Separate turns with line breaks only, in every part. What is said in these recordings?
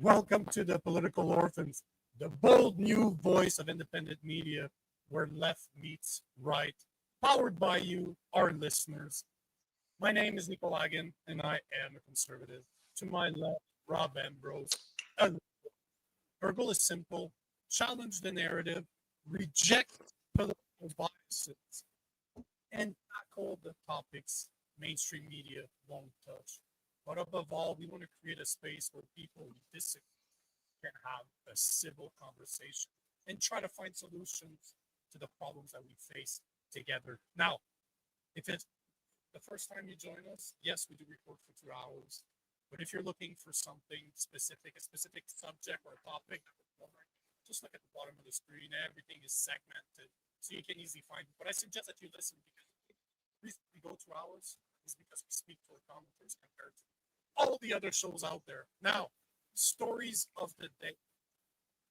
Welcome to the Political Orphans, the bold new voice of independent media where left meets right, powered by you, our listeners. My name is Nico Lagan, and I am a conservative. To my left, Rob Ambrose. Our goal is simple: challenge the narrative, reject political biases, and tackle the topics mainstream media won't touch. But above all, we want to create a space where people who disagree can have a civil conversation and try to find solutions to the problems that we face together. Now, if it's the first time you join us, yes, we do record for 2 hours. But if you're looking for something specific, a specific subject or a topic, just look at the bottom of the screen. Everything is segmented, so you can easily find it. But I suggest that you listen, because the reason we go 2 hours is because we speak to our commenters compared to all the other shows out there. Now, stories of the day.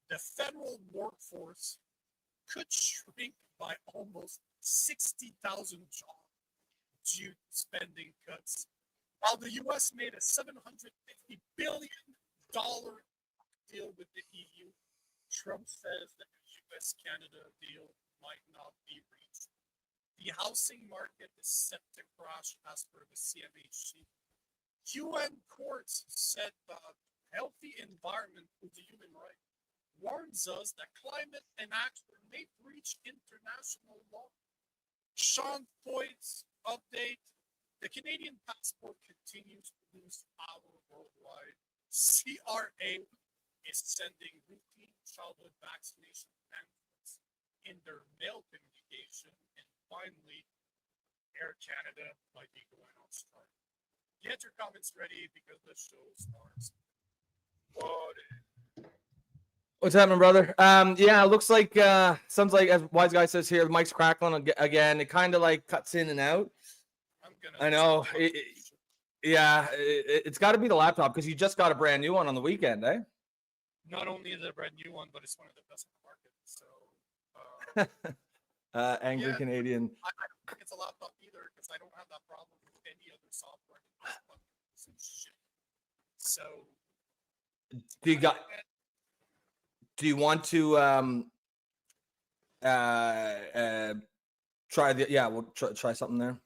The federal workforce could shrink by almost 60,000 jobs due to spending cuts. While the U.S. made a $750 billion deal with the EU, Trump says that the U.S. Canada deal might not be reached. The housing market is set to crash as per the CMHC. UN courts said that healthy environment is a human right, warns us that climate inaction may breach international law. Sean Feucht's update: the Canadian passport continues to lose power worldwide. CRA is sending routine childhood vaccination pamphlets in their mail communication. And finally, Air Canada might be going on strike. Get your comments ready because the show starts.
What's happening, brother? Yeah, it looks like sounds like, as Wise Guy says here, the mic's crackling again. It kind of like cuts in and out. I know. It's got to be the laptop, because you just got a brand new one on the weekend, eh?
Not only is it a brand new one, but it's one of the best in the market. So,
angry Canadian.
I don't think it's a laptop either, because I don't have that problem with any other software. So,
do you want to try the? Yeah, we'll try something there.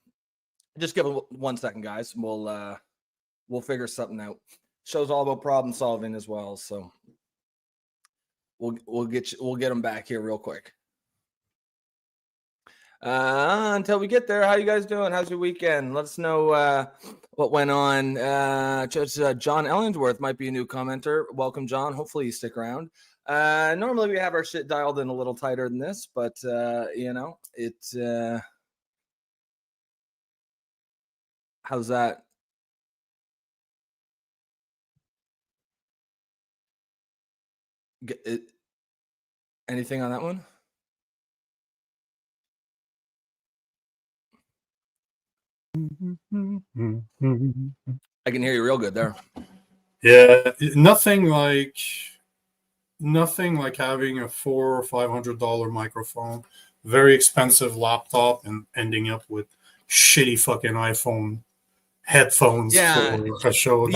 Just give it 1 second, guys. We'll figure something out. Show's all about problem solving as well, so we'll get them back here real quick. Until we get there, how you guys doing? How's your weekend? Let us know what went on. John Ellingsworth might be a new commenter. Welcome, John. Hopefully you stick around. Normally we have our shit dialed in a little tighter than this, but it's how's that? Anything on that one? I can hear you real good there.
Yeah, nothing like having a $400 or $500 microphone, very expensive laptop, and ending up with shitty fucking iPhone headphones for a show.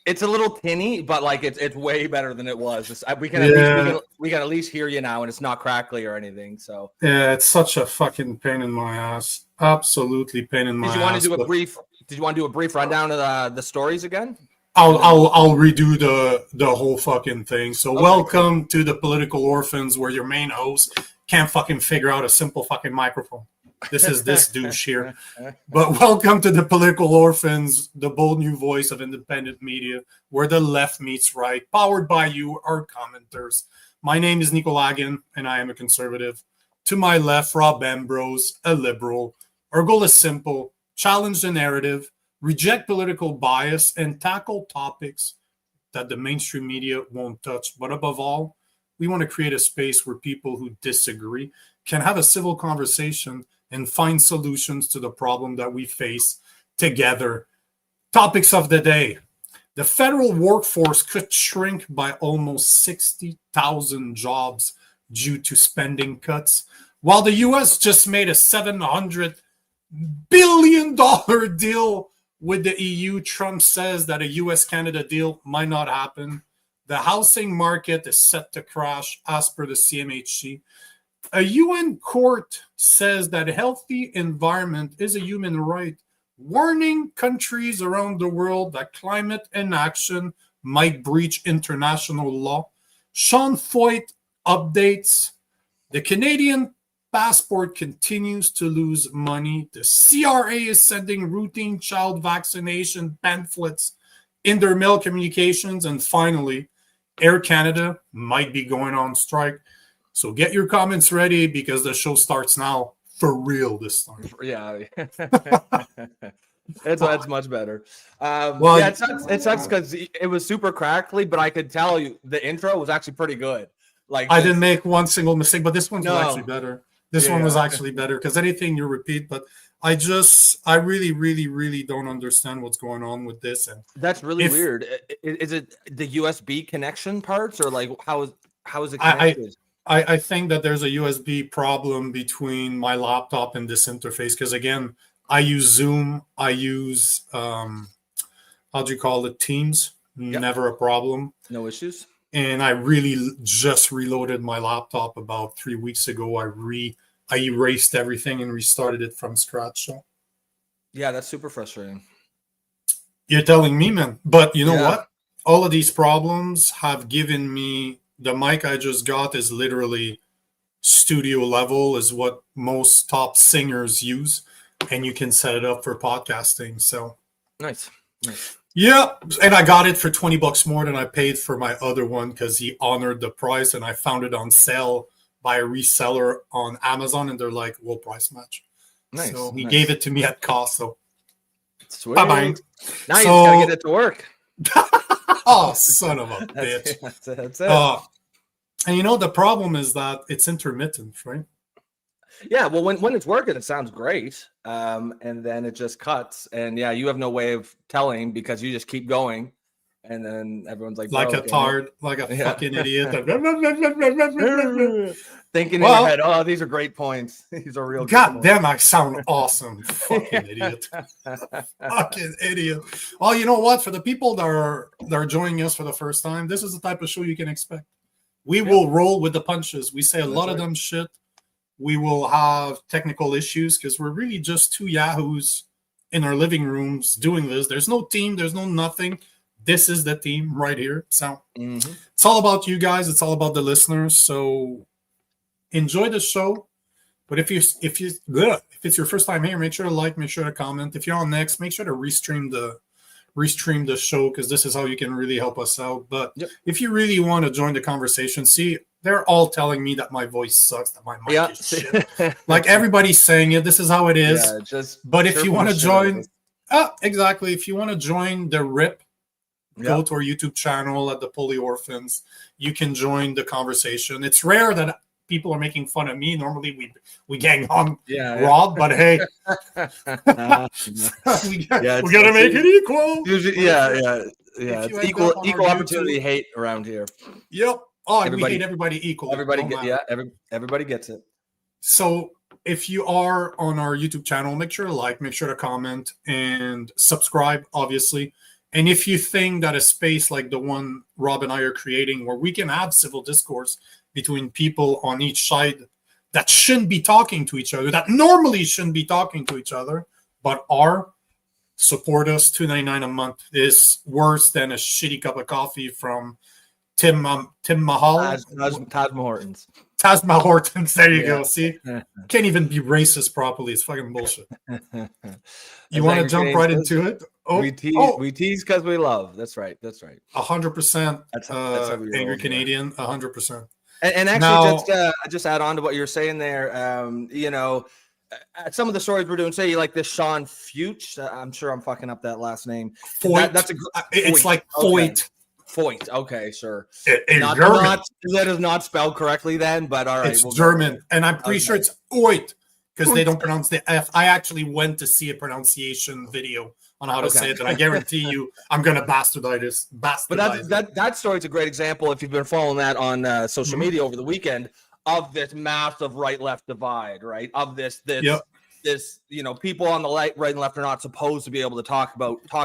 It's a little tinny, but like it's way better than it was. We can at least hear you now, and it's not crackly or anything. So
yeah, it's such a fucking pain in my ass. Absolutely pain in my ass.
Did you want to do a brief rundown of the stories again?
I'll redo the whole fucking thing. So okay. Welcome to the Political Orphans, where your main host can't fucking figure out a simple fucking microphone. This is this douche here. But welcome to the Political Orphans, the bold new voice of independent media, where the left meets right, powered by you, our commenters. My name is Nico Lagan, and I am a conservative. To my left, Rob Ambrose, a liberal. Our goal is simple: challenge the narrative, reject political bias, and tackle topics that the mainstream media won't touch. But above all, we want to create a space where people who disagree can have a civil conversation and find solutions to the problem that we face together. Topics of the day: the federal workforce could shrink by almost 60,000 jobs due to spending cuts, while the U.S. just made a $700 billion deal with the EU. Trump says that a U.S. Canada deal might not happen. The housing market is set to crash as per the CMHC. A UN court says that a healthy environment is a human right, warning countries around the world that climate inaction might breach international law. Sean Feucht updates. The Canadian passport continues to lose money. The CRA is sending routine child vaccination pamphlets in their mail communications. And finally, Air Canada might be going on strike. So get your comments ready because the show starts now for real this time.
Yeah. That's much better.
Well,
yeah, it sucks because it was super crackly, but I could tell you the intro was actually pretty good. Like
I didn't make one single mistake, but this one was
No.
actually better. This one was actually better because anything you repeat, but I really, really, really don't understand what's going on with this. And
that's really weird. Is it the USB connection parts or like how is it connected?
I think that there's a USB problem between my laptop and this interface because again, I use Zoom. I use how do you call it? Teams.
Yep.
Never a problem.
No issues.
And I really just reloaded my laptop about 3 weeks ago. I erased everything and restarted it from scratch. So
yeah, that's super frustrating.
You're telling me, man. But you know what? All of these problems have given me the mic I just got is literally studio level, is what most top singers use. And you can set it up for podcasting. So
nice.
Yeah, and I got it for $20 more than I paid for my other one because he honored the price, and I found it on sale by a reseller on Amazon, and they're like, "We'll price match."
Nice.
So he gave it to me at cost. So
sweet.
bye.
Now you just gotta get it to work.
Oh, son of a bitch!
That's it.
And you know the problem is that it's intermittent, right?
Yeah, well, when it's working, it sounds great, and then it just cuts, and yeah, you have no way of telling because you just keep going, and then everyone's like
a tard, like a fucking idiot,
thinking in your head, "Oh, these are great points. These are real."
God damn, I sound awesome, fucking idiot, fucking idiot. Well, you know what? For the people that are joining us for the first time, this is the type of show you can expect. We will roll with the punches. We say a lot of dumb shit. We will have technical issues because we're really just two yahoos in our living rooms doing this. There's no team. There's no nothing. This is the team right here. So It's all about you guys. It's all about the listeners. So enjoy the show. But if it's your first time here, make sure to like, make sure to comment. If you're on next, make sure to restream the show because this is how you can really help us out. But if you really want to join the conversation, they're all telling me that my voice sucks, that my mic is shit. Like everybody's saying it. This is how it is. But if you want to join, exactly. If you want to join the RIP, go to our YouTube channel at the Poli Orphans. You can join the conversation. It's rare that people are making fun of me. Normally we gang on Rob, but hey, we gotta make it equal.
It's equal opportunity hate around here.
Yep. Oh, and we hate everybody equally.
Everybody gets it.
So if you are on our YouTube channel, make sure to like, make sure to comment, and subscribe, obviously. And if you think that a space like the one Rob and I are creating, where we can have civil discourse between people on each side that shouldn't be talking to each other, that normally shouldn't be talking to each other, but are, support us. $2.99 a month is worse than a shitty cup of coffee from Tim Mahal. Tasma Hortons. There you go. See, can't even be racist properly. It's fucking bullshit. You want to jump right into it?
We tease because we love. That's right.
100%. That's angry Canadian. 100%.
And actually, just add on to what you're saying there. Some of the stories we're doing, say like this Sean Feucht. I'm sure I'm fucking up that last name.
Feucht. It's like Feucht.
Feucht. Okay, sure.
German.
That is not spelled correctly then, but all right.
It's German, and I'm pretty sure it's Oit because they don't pronounce the F. I actually went to see a pronunciation video on how to say it, and I guarantee you I'm going to bastardize.
But that story's a great example, if you've been following that on social media over the weekend, of this massive right-left divide, right? Of this, people on the right and left are not supposed to be able to talk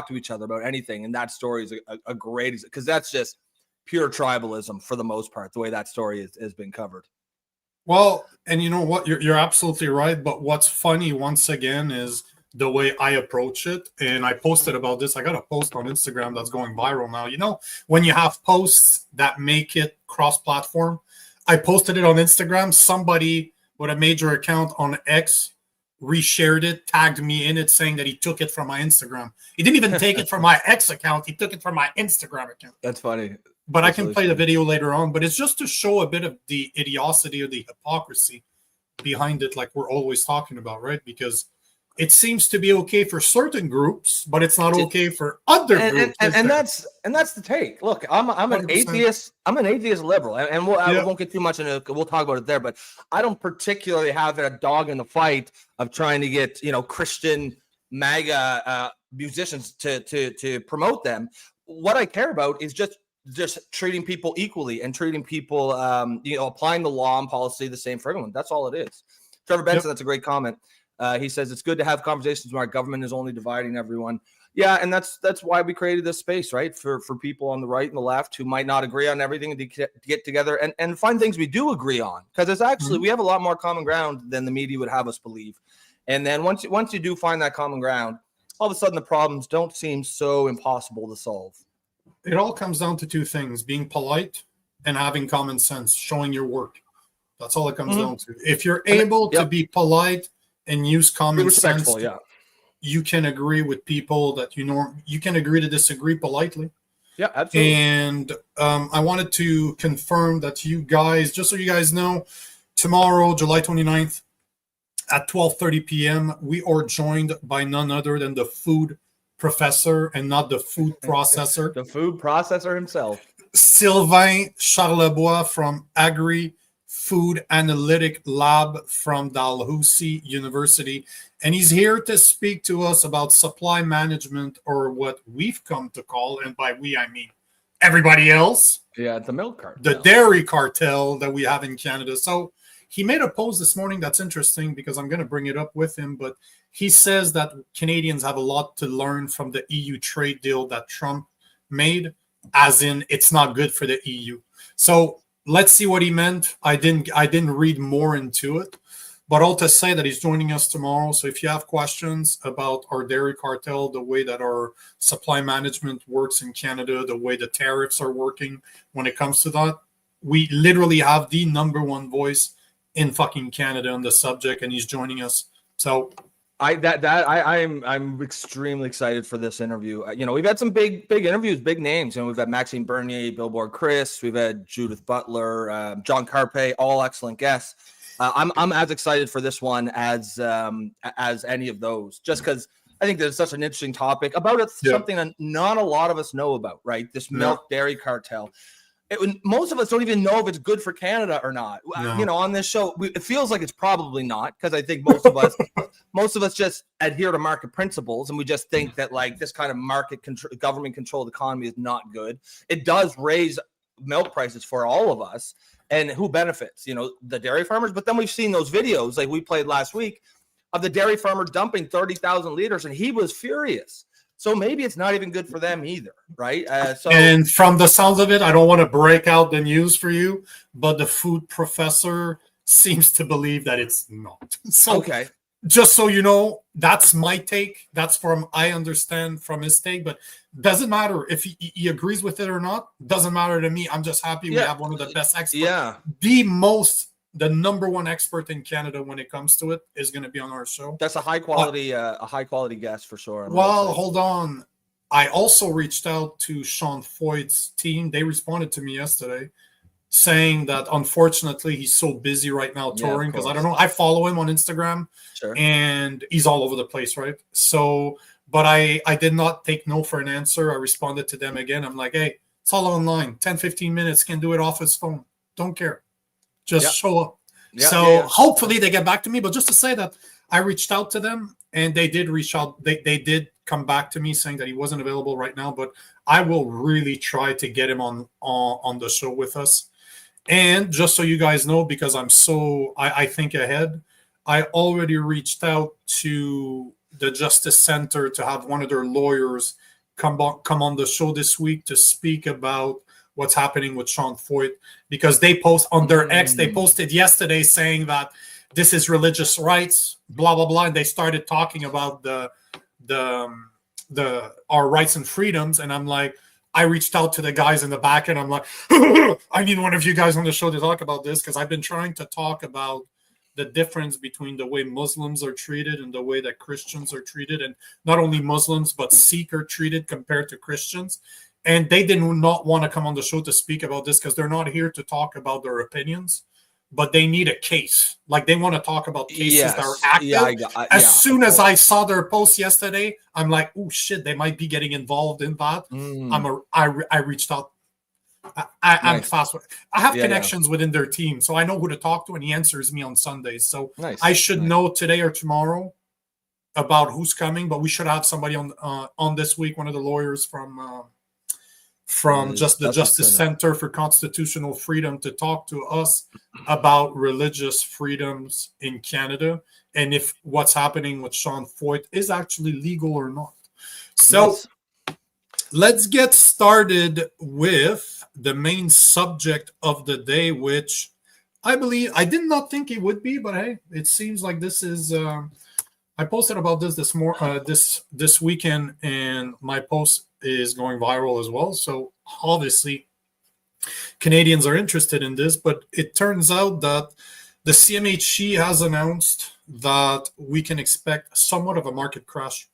to each other about anything. And that story is a great, because that's just pure tribalism for the most part, the way that story has been covered.
Well, and you know what? You're absolutely right. But what's funny once again is the way I approach it. And I posted about this. I got a post on Instagram that's going viral now. You know, when you have posts that make it cross-platform, I posted it on Instagram. Somebody with a major account on X reshared it, tagged me in it, saying that he took it from my Instagram. He didn't even take it from my X account. He took it from my Instagram account.
That's funny.
But
That's
I can
really
play the
funny.
video later on. But it's just to show a bit of the idiocy or the hypocrisy behind it, like we're always talking about, right? Because it seems to be okay for certain groups, but it's not okay for other groups.
And that's the take. Look, I'm an
100%.
atheist. I'm an atheist liberal, and I
Yeah.
won't get too much into it. We'll talk about it there, but I don't particularly have a dog in the fight of trying to get Christian MAGA musicians to promote them. What I care about is just treating people equally and treating people, applying the law and policy the same for everyone. That's all it is. Trevor Benson, that's a great comment. He says it's good to have conversations where our government is only dividing everyone. Yeah, and that's why we created this space, right? For people on the right and the left who might not agree on everything to get together and find things we do agree on. Because it's actually we have a lot more common ground than the media would have us believe. And then once you do find that common ground, all of a sudden the problems don't seem so impossible to solve.
It all comes down to two things: being polite and having common sense, showing your work. That's all it comes down to. If you're able to be polite and use common sense, you can agree with people that you can agree to disagree politely.
Yeah, absolutely.
And I wanted to confirm that you guys, just so you guys know, tomorrow, July 29th at 12:30 p.m., we are joined by none other than the food professor and not the food processor.
The food processor himself.
Sylvain Charlebois from Agri-Food Analytic Lab from Dalhousie University. And he's here to speak to us about supply management, or what we've come to call, and by we I mean everybody else,
the milk cartel,
the dairy cartel that we have in Canada. So he made a post this morning that's interesting because I'm going to bring it up with him, but he says that Canadians have a lot to learn from the EU trade deal that Trump made, as in it's not good for the EU. So let's see what he meant. I didn't read more into it, but all to say that he's joining us tomorrow. So if you have questions about our dairy cartel, the way that our supply management works in Canada, the way the tariffs are working when it comes to that, we literally have the number one voice in fucking Canada on the subject, and he's joining us. So
I'm extremely excited for this interview. We've had some big interviews, big names. We've had Maxime Bernier, Billboard Chris, we've had Judith Butler, John Carpe, all excellent guests. I'm as excited for this one as any of those, just because I think there's such an interesting topic about something that not a lot of us know about, right? This milk dairy cartel. Most of us don't even know if it's good for Canada or not. No. On this show, it feels like it's probably not, because I think most of us just adhere to market principles, and we just think that this kind of government controlled economy is not good. It does raise milk prices for all of us, and who benefits? The dairy farmers. But then we've seen those videos like we played last week of the dairy farmer dumping 30,000 liters, and he was furious. So maybe it's not even good for them either, right?
And from the sounds of it, I don't want to break out the news for you, but the food professor seems to believe that it's not. So, just so you know, that's my take. That's I understand from his take, but doesn't matter if he agrees with it or not. Doesn't matter to me. I'm just happy we have one of the best experts.
Yeah.
The number one expert in Canada when it comes to it is going to be on our show.
That's a high quality guest for sure.
Well, hold on. I also reached out to Sean Feucht's team. They responded to me yesterday saying that unfortunately he's so busy right now touring, because I don't know. I follow him on Instagram and he's all over the place, right? So, but I did not take no for an answer. I responded to them again. I'm like, hey, it's all online. 10, 15 minutes. Can do it off his phone. Don't care. Just show up. Hopefully they get back to me. But just to say that I reached out to them and they did reach out. They did come back to me saying that he wasn't available right now, but I will really try to get him on the show with us. And just so you guys know, because I think ahead, I already reached out to the Justice Center to have one of their lawyers come on the show this week to speak about what's happening with Sean Feucht, because they post on their X, they posted yesterday saying that this is religious rights, blah blah blah, and they started talking about our rights and freedoms, and I'm like, I reached out to the guys in the back, and I'm like, I need one of you guys on the show to talk about this, because I've been trying to talk about the difference between the way Muslims are treated and the way that Christians are treated, and not only Muslims but Sikh are treated compared to Christians. And they did not want to come on the show to speak about this because they're not here to talk about their opinions, but they need a case. Like, they want to talk about cases that are active. As soon as I saw their post yesterday, I'm like, oh shit, they might be getting involved in that. I reached out. I'm fast. I have connections within their team, so I know who to talk to, and he answers me on Sundays. So I should know today or tomorrow about who's coming, but we should have somebody on this week, one of the lawyers from just the Justice Center for Constitutional Freedom, to talk to us about religious freedoms in Canada and if what's happening with Sean Feucht is actually legal or not. So let's get started with the main subject of the day, which I did not think it would be, but hey, it seems like this is. I posted about this weekend, and my post is going viral as well. So obviously, Canadians are interested in this. But it turns out that the CMHC has announced that we can expect somewhat of a market crash,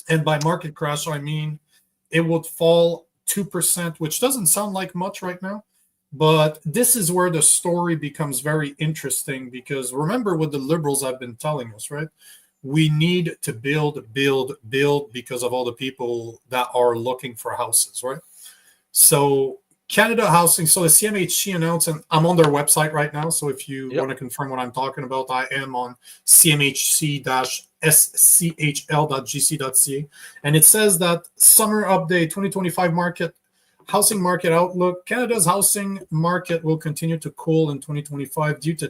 and by market crash I mean it would fall 2%, which doesn't sound like much right now. But this is where the story becomes very interesting, because remember what the Liberals have been telling us, right? We need to build because of all the people that are looking for houses, right? So Canada Housing, so the CMHC announced, and I'm on their website right now, so if you want to confirm what I'm talking about, I am on cmhc-schl.gc.ca, and it says that summer update 2025 housing market outlook. Canada's housing market will continue to cool in 2025 due to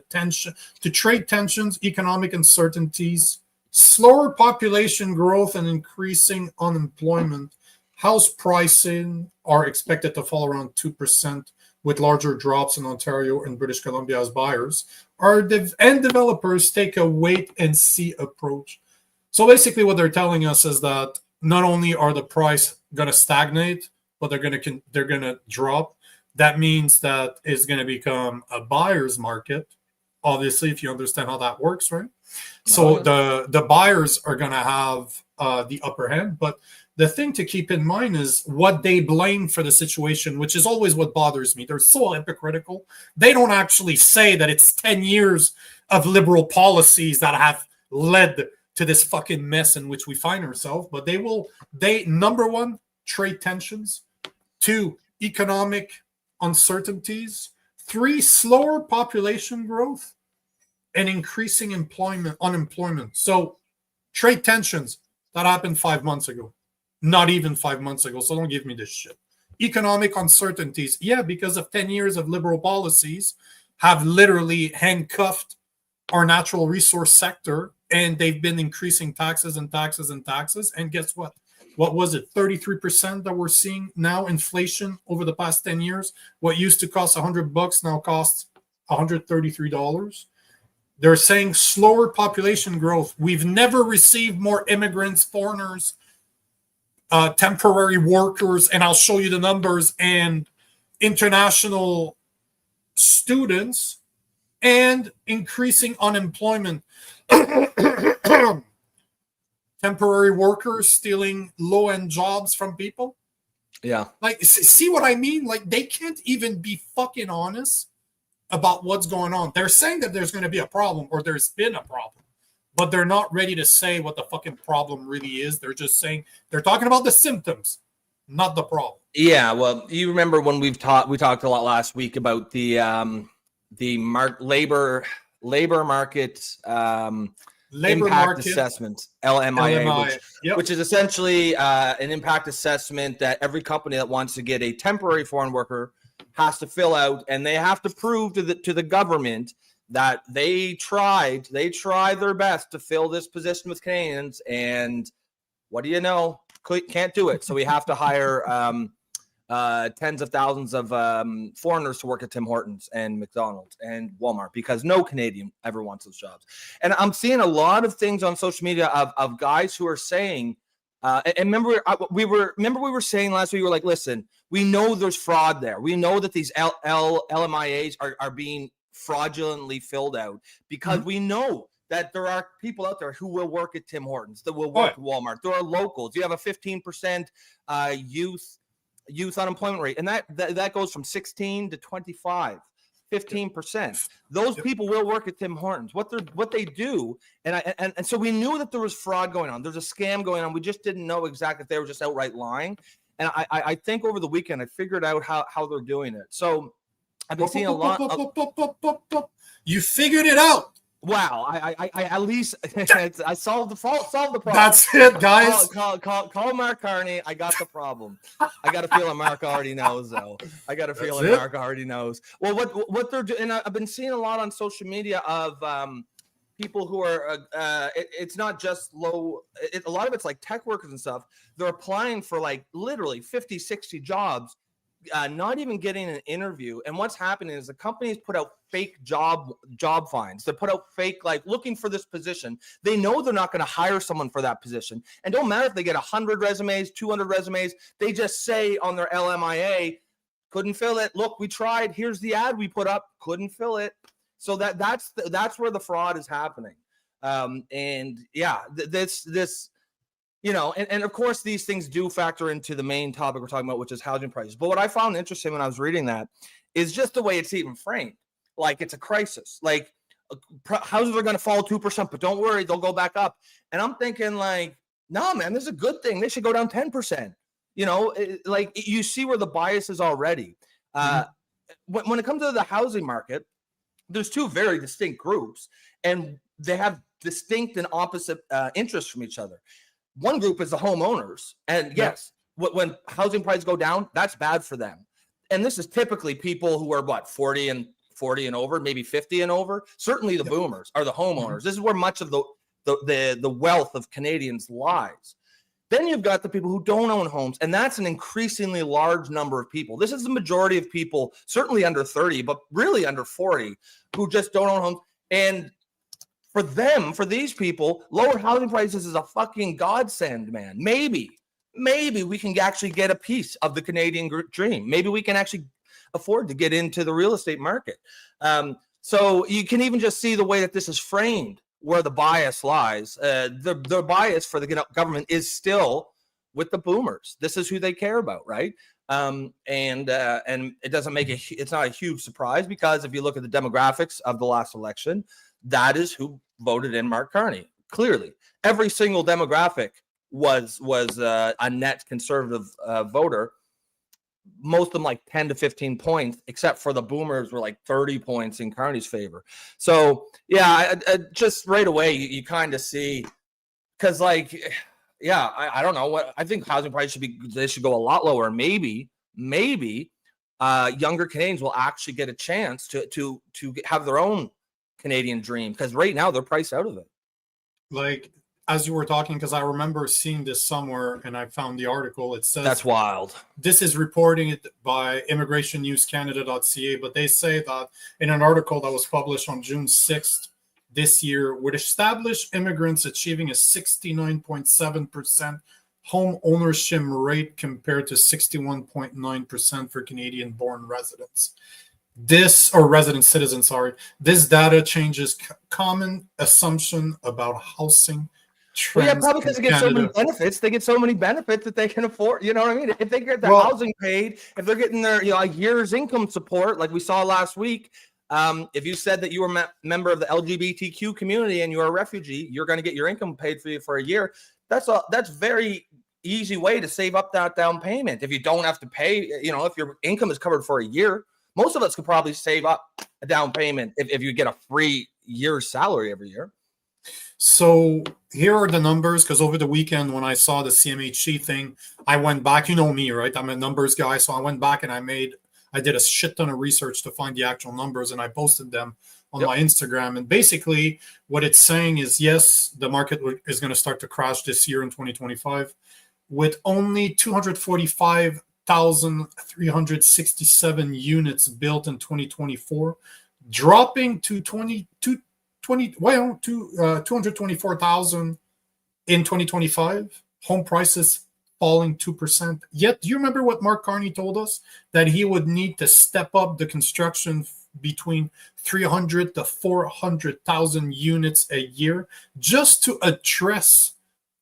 trade tensions, economic uncertainties, slower population growth, and increasing unemployment. House pricing are expected to fall around 2%, with larger drops in Ontario and British Columbia as buyers and developers take a wait-and-see approach. So basically what they're telling us is that not only are the price going to stagnate, but they're going to drop. That means that it's going to become a buyer's market, obviously, if you understand how that works, right? So the buyers are going to have the upper hand. But the thing to keep in mind is what they blame for the situation, which is always what bothers me. They're so hypocritical. They don't actually say that it's 10 years of liberal policies that have led to this fucking mess in which we find ourselves. But number one, trade tensions. 2, economic uncertainties. 3, slower population growth and increasing unemployment. So trade tensions, that happened 5 months ago. Not even 5 months ago, so don't give me this shit. Economic uncertainties, because of 10 years of liberal policies have literally handcuffed our natural resource sector, and they've been increasing taxes and taxes and taxes. And guess what? What was it, 33% that we're seeing now, inflation over the past 10 years? What used to cost $100 now costs $133. They're saying slower population growth. We've never received more immigrants, foreigners, temporary workers, and I'll show you the numbers, and international students, and increasing unemployment. Temporary workers stealing low-end jobs from people.
Yeah.
Like, see what I mean? Like, they can't even be fucking honest about what's going on. They're saying that there's going to be a problem, or there's been a problem, but they're not ready to say what the fucking problem really is. They're just saying, they're talking about the symptoms, not the problem.
Yeah, well, you remember when we talked a lot last week about the labor market impact assessment, LMIA, which is essentially an impact assessment that every company that wants to get a temporary foreign worker has to fill out, and they have to prove to the government that they tried their best to fill this position with Canadians, and what do you know? Can't do it. So we have to hire tens of thousands of foreigners to work at Tim Hortons and McDonald's and Walmart because no Canadian ever wants those jobs. And I'm seeing a lot of things on social media of guys who are saying, and remember we were saying last week, we were like, listen, we know there's fraud there. We know that these LMIAs are being fraudulently filled out because we know that there are people out there who will work at Tim Hortons, that will work at Walmart. There are locals. You have a 15% youth unemployment rate, and that goes from 16 to 25. 15%. Those people will work at Tim Hortons. What they do, and so we knew that there was fraud going on. There's a scam going on. We just didn't know exactly if they were just outright lying. And I think over the weekend I figured out how they're doing it. So I've been seeing a lot.
You figured it out.
Wow, I at least I solved the problem.
That's it, guys.
Call Mark Carney. I got the problem. I got a feeling Mark already knows, though. I got a feeling Mark already knows. Well, what they're doing, and I've been seeing a lot on social media of people who are. It's not just low. A lot of it's like tech workers and stuff. They're applying for like literally 50, 60 jobs. Not even getting an interview. And what's happening is the companies put out fake job finds. They put out fake, like, looking for this position. They know they're not going to hire someone for that position. And don't matter if they get 100 resumes, 200 resumes. They just say on their LMIA, couldn't fill it. Look, we tried. Here's the ad we put up. Couldn't fill it. So that's where the fraud is happening. And yeah, this. You know, and of course, these things do factor into the main topic we're talking about, which is housing prices. But what I found interesting when I was reading that is just the way it's even framed. Like it's a crisis. Like houses are going to fall 2%, but don't worry, they'll go back up. And I'm thinking like, no, man, this is a good thing. They should go down 10%. You know, like you see where the bias is already. When it comes to the housing market, there's two very distinct groups, and they have distinct and opposite interests from each other. One group is the homeowners. And yes, when housing prices go down, that's bad for them. And this is typically people who are 40 and over, maybe 50 and over. Certainly the boomers are the homeowners. This is where much of the wealth of Canadians lies. Then you've got the people who don't own homes, and that's an increasingly large number of people. This is the majority of people, certainly under 30, but really under 40, who just don't own homes. And for these people, lower housing prices is a fucking godsend, man. Maybe we can actually get a piece of the Canadian dream. Maybe we can actually afford to get into the real estate market. So you can even just see the way that this is framed, where the bias lies. The bias for the government is still with the boomers. This is who they care about, right? And it doesn't it's not a huge surprise, because if you look at the demographics of the last election, that is who voted in Mark Carney. Clearly, every single demographic was a net conservative voter. Most of them like 10 to 15 points, except for the boomers were like 30 points in Carney's favor. So yeah, I just right away you kind of see, because like, yeah, I don't know what I think housing prices should go a lot lower. Maybe younger Canadians will actually get a chance to have their own Canadian dream, because right now they're priced out of it. Like,
as you were talking, because I remember seeing this somewhere and I found the article. It says
that's wild.
This is reporting it by immigrationnewscanada.ca, but they say that in an article that was published on June 6th this year, with established immigrants achieving a 69.7% home ownership rate compared to 61.9% for Canadian-born residents. This data changes common assumption about housing trends.
Well, yeah, probably because they get so many benefits. They get so many benefits that they can afford. You know what I mean? If they get their housing paid, if they're getting their a year's income support, like we saw last week, if you said that you were a member of the LGBTQ community and you're a refugee, you're going to get your income paid for you for a year. That's very easy way to save up that down payment. If you don't have to pay, if your income is covered for a year. Most of us could probably save up a down payment if you get a free year's salary every year.
So here are the numbers, because over the weekend when I saw the CMHC thing, I went back. You know me, right? I'm a numbers guy. So I went back and I did a shit ton of research to find the actual numbers, and I posted them on my Instagram. And basically what it's saying is, yes, the market is going to start to crash this year in 2025 with only 245 224,367 units built in 2024, dropping to 224,000 in 2025. Home prices falling 2%. Yet, do you remember what Mark Carney told us? That he would need to step up the construction between 300 to 400,000 units a year just to address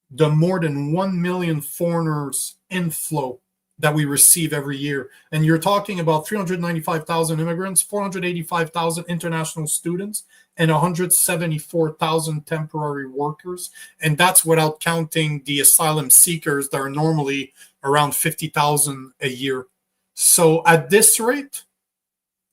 the more than 1 million foreigners inflow that we receive every year. And you're talking about 395,000 immigrants, 485,000 international students, and 174,000 temporary workers. And that's without counting the asylum seekers that are normally around 50,000 a year. So at this rate,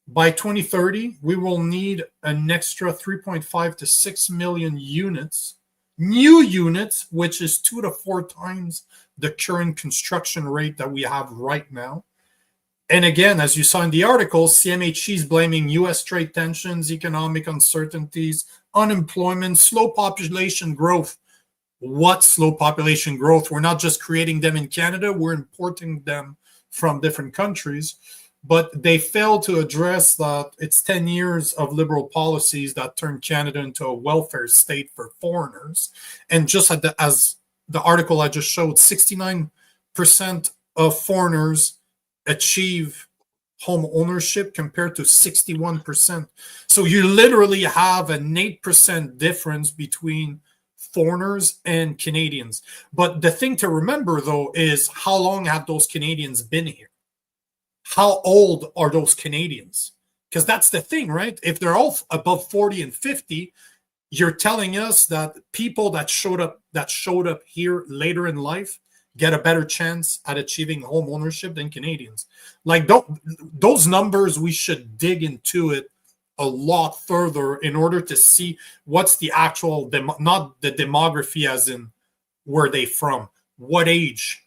by 2030, we will need an extra 3.5 to 6 million units, new units, which is 2 to 4 times the current construction rate that we have right now. And again, as you saw in the article, CMHC is blaming U.S. trade tensions, economic uncertainties, unemployment, slow population growth. What slow population growth? We're not just creating them in Canada, we're importing them from different countries. But they failed to address that it's 10 years of liberal policies that turned Canada into a welfare state for foreigners. And just as the article I just showed, 69% of foreigners achieve home ownership compared to 61%. So you literally have an 8% difference between foreigners and Canadians. But the thing to remember, though, is how long have those Canadians been here? How old are those Canadians? Because that's the thing, right? If they're all above 40 and 50, you're telling us that people that showed up here later in life get a better chance at achieving home ownership than Canadians. Like those numbers, we should dig into it a lot further in order to see what's the actual, not the demography as in where they from, what age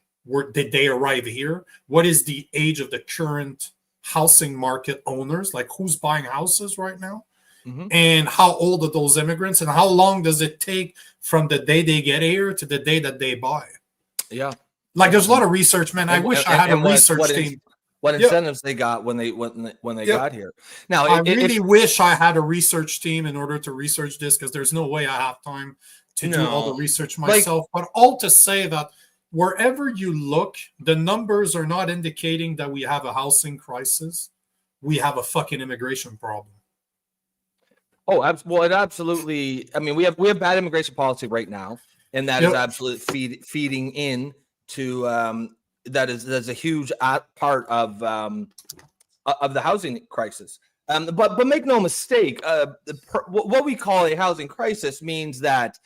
did they arrive here? What is the age of the current housing market owners? Like who's buying houses right now? Mm-hmm. And how old are those immigrants? And how long does it take from the day they get here to the day that they buy?
Yeah.
Like there's a lot of research, man. I wish I had a research team.
What incentives they got when they got here. Now,
I really wish I had a research team in order to research this, because there's no way I have time to do all the research myself. But all to say that wherever you look, the numbers are not indicating that we have a housing crisis. We have a fucking immigration problem.
Oh, well, it absolutely. I mean, we have bad immigration policy right now, and that is absolutely feeding in to that's a huge part of the housing crisis. But make no mistake, what we call a housing crisis means that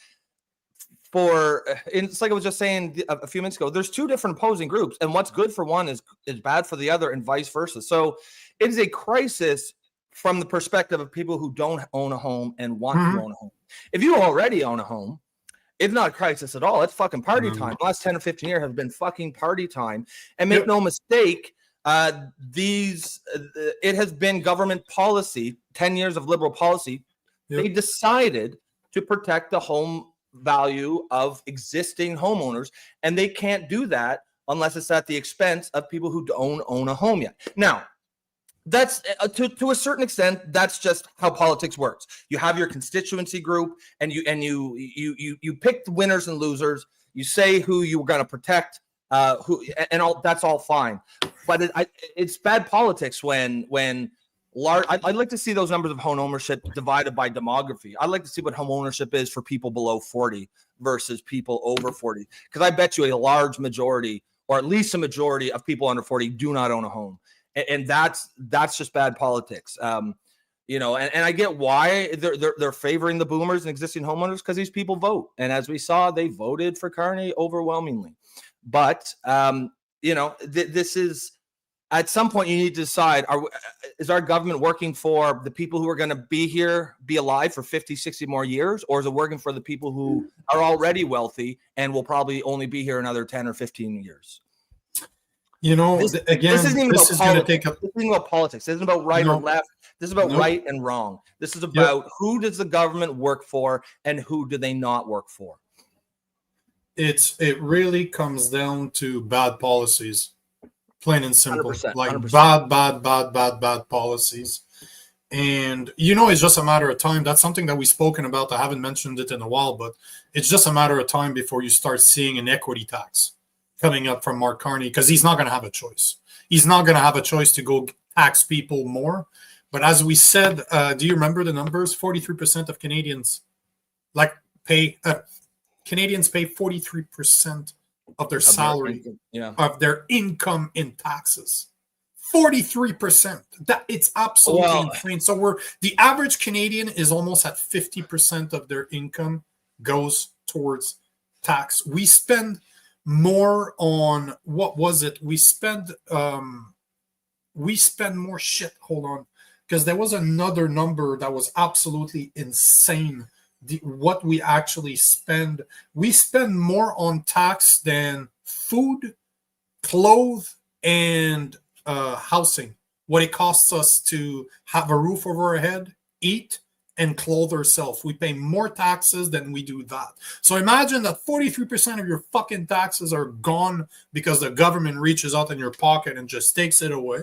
it's like I was just saying a few minutes ago, there's two different opposing groups, and what's good for one is bad for the other, and vice versa. So it is a crisis from the perspective of people who don't own a home and want to own a home. If you already own a home, it's not a crisis at all. It's fucking party time. The last 10 or 15 years has been fucking party time. And make no mistake, it has been government policy, 10 years of liberal policy. They decided to protect the home value of existing homeowners, and they can't do that unless it's at the expense of people who don't own a home yet. Now, that's to a certain extent, that's just how politics works. You have your constituency group, and you pick the winners and losers. You say who you're going to protect, that's all fine. But it's bad politics when large. I'd like to see those numbers of home ownership divided by demography. I'd like to see what home ownership is for people below 40 versus people over 40, because I bet you a large majority, or at least a majority of people under 40, do not own a home. And that's just bad politics, and I get why they're favoring the boomers and existing homeowners, because these people vote, and as we saw, they voted for Carney overwhelmingly. But this is, at some point you need to decide: is our government working for the people who are going to be alive for 50, 60 more years, or is it working for the people who are already wealthy and will probably only be here another 10 or 15 years? This isn't even about politics. This isn't about right or left. This is about right and wrong. This is about who does the government work for and who do they not work for.
It really comes down to bad policies. plain and simple.
100%,
Like
100%.
bad policies. And it's just a matter of time. That's something that we've spoken about. I haven't mentioned it in a while, but it's just a matter of time before you start seeing an equity tax coming up from Mark Carney, because he's not going to have a choice. He's not going to have a choice to go tax people more. But as we said, do you remember the numbers? 43% of Canadians Canadians pay 43% of their salary, of their income in taxes. 43%. It's absolutely insane. So the average Canadian is almost at 50% of their income goes towards tax. We spend more on, what was it? We spend more shit. Hold on. Because there was another number that was absolutely insane. What we actually spend. We spend more on tax than food, clothes, and housing. What it costs us to have a roof over our head, eat, and clothe ourselves. We pay more taxes than we do that. So imagine that 43% of your fucking taxes are gone because the government reaches out in your pocket and just takes it away.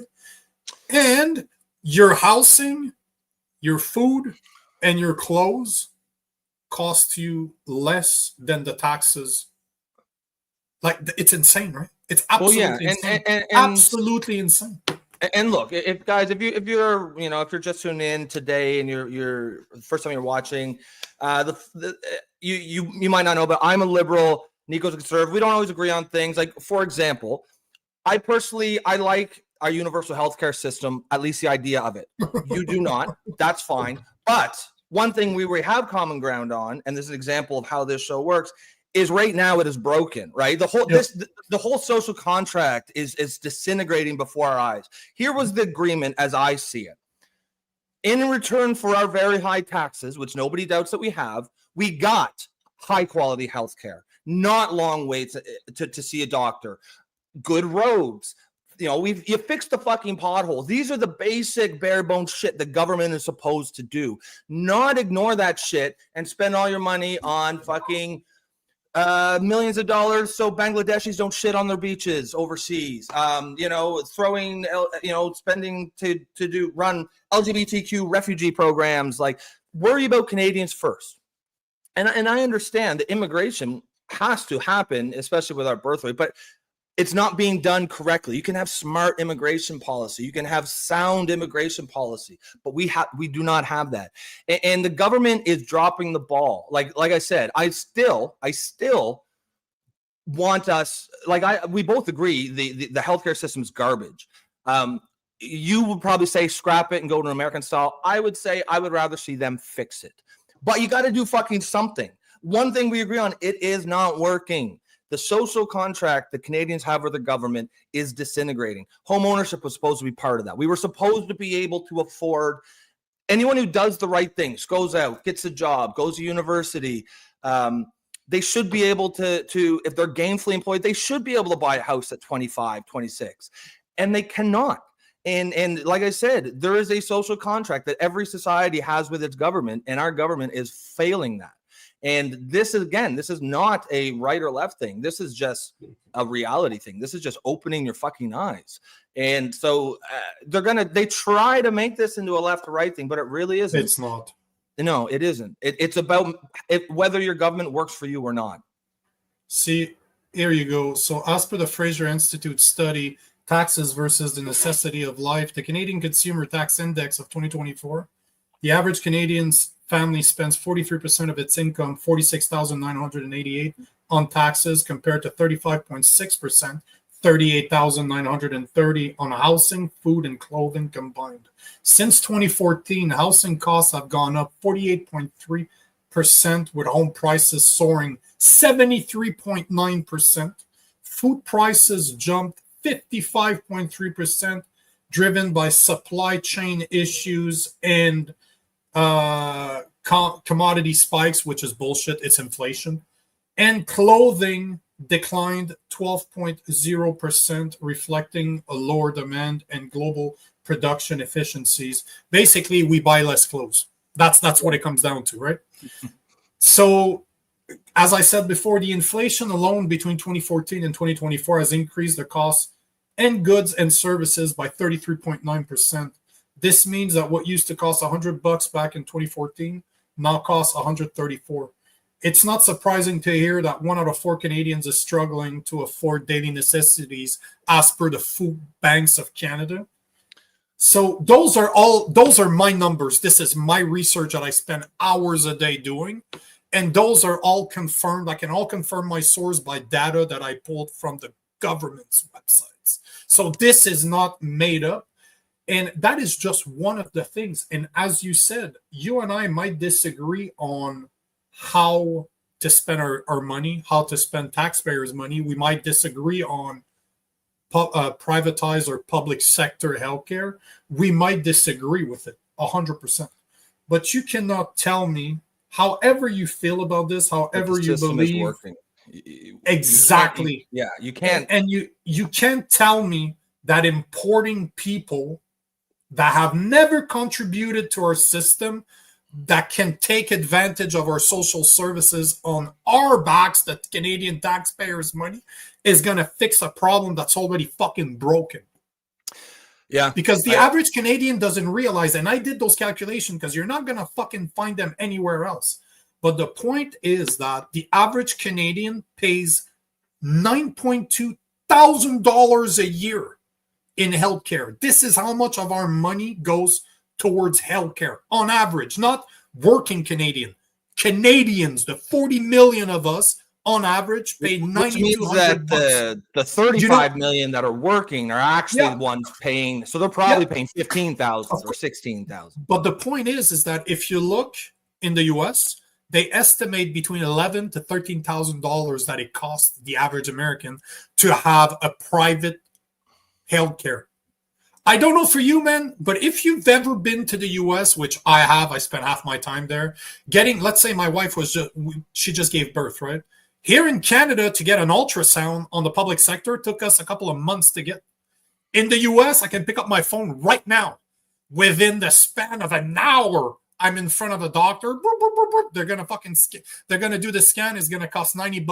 And your housing, your food, and your clothes cost you less than the taxes. Like, it's insane, right? It's absolutely insane. And absolutely insane.
And look, if you're just tuning in today and you're first time you're watching, you might not know, but I'm a liberal. Nico's a conservative. We don't always agree on things. Like, for example, I like our universal healthcare system, at least the idea of it. You do not. That's fine. But one thing we have common ground on, and this is an example of how this show works, is right now it is broken, right? The whole social contract is disintegrating before our eyes. Here was the agreement as I see it. In return for our very high taxes, which nobody doubts that we have, we got high quality healthcare, not long waits to see a doctor, good roads. You fix the fucking potholes. These are the basic bare bones shit the government is supposed to do. Not ignore that shit and spend all your money on fucking millions of dollars so Bangladeshis don't shit on their beaches overseas. Spending to run LGBTQ refugee programs. Like, worry about Canadians first. And I understand that immigration has to happen, especially with our birth rate, but it's not being done correctly. You can have smart immigration policy. You can have sound immigration policy, but we do not have that. And the government is dropping the ball. Like I said, I still want us, we both agree the healthcare system is garbage. You would probably say scrap it and go to an American style. I would say I would rather see them fix it. But you got to do fucking something. One thing we agree on, it is not working. The social contract that Canadians have with the government is disintegrating. Home ownership was supposed to be part of that. We were supposed to be able to afford anyone who does the right things, goes out, gets a job, goes to university. They should be able to, if they're gainfully employed, they should be able to buy a house at 25, 26. And they cannot. And like I said, there is a social contract that every society has with its government, and our government is failing that. And this is not a right or left thing. This is just a reality thing. This is just opening your fucking eyes. And so they try to make this into a left or right thing, but it really isn't.
It's not.
No, it isn't. It's about whether your government works for you or not.
See, here you go. So as per the Fraser Institute study, taxes versus the necessity of life, the Canadian Consumer Tax Index of 2024, the average Canadian's family spends 43% of its income, $46,988 on taxes, compared to 35.6%, $38,930 on housing, food, and clothing combined. Since 2014, housing costs have gone up 48.3%, with home prices soaring 73.9%. Food prices jumped 55.3%, driven by supply chain issues and commodity spikes, which is bullshit. It's inflation. And clothing declined 12.0%, reflecting a lower demand and global production efficiencies. Basically, we buy less clothes. That's what it comes down to, right? So, as I said before, the inflation alone between 2014 and 2024 has increased the cost and goods and services by 33.9%. This means that what used to cost $100 back in 2014 now costs $134. It's not surprising to hear that 1 out of 4 Canadians is struggling to afford daily necessities as per the food banks of Canada. So those are my numbers. This is my research that I spend hours a day doing. And those are all confirmed. I can all confirm my source by data that I pulled from the government's websites. So this is not made up. And that is just one of the things. And as you said, you and I might disagree on how to spend our money, how to spend taxpayers' money. We might disagree on privatize or public sector healthcare. We might disagree with it 100%. But you cannot tell me, however you feel about this, however you believe, working. Exactly.
You can't.
And you can't tell me that importing people that have never contributed to our system, that can take advantage of our social services on our backs, that Canadian taxpayers' money, is going to fix a problem that's already fucking broken.
Yeah.
Because the average Canadian doesn't realize, and I did those calculations because you're not going to fucking find them anywhere else. But the point is that the average Canadian pays $9.2 thousand a year in healthcare. This is how much of our money goes towards healthcare on average, not working Canadian. Canadians, the 40 million of us on average pay $9,200.
The 35 million that are working are actually the ones paying. So they're probably paying 15,000 or 16,000.
But the point is that if you look in the US, they estimate between $11,000 to $13,000 that it costs the average American to have a private healthcare. I don't know for you, man, but if you've ever been to the US, which I have, I spent half my time there, let's say my wife she just gave birth, right? Here in Canada, to get an ultrasound on the public sector took us a couple of months to get. In the US, I can pick up my phone right now. Within the span of an hour, I'm in front of a doctor. They're going to do the scan. It's going to cost $90.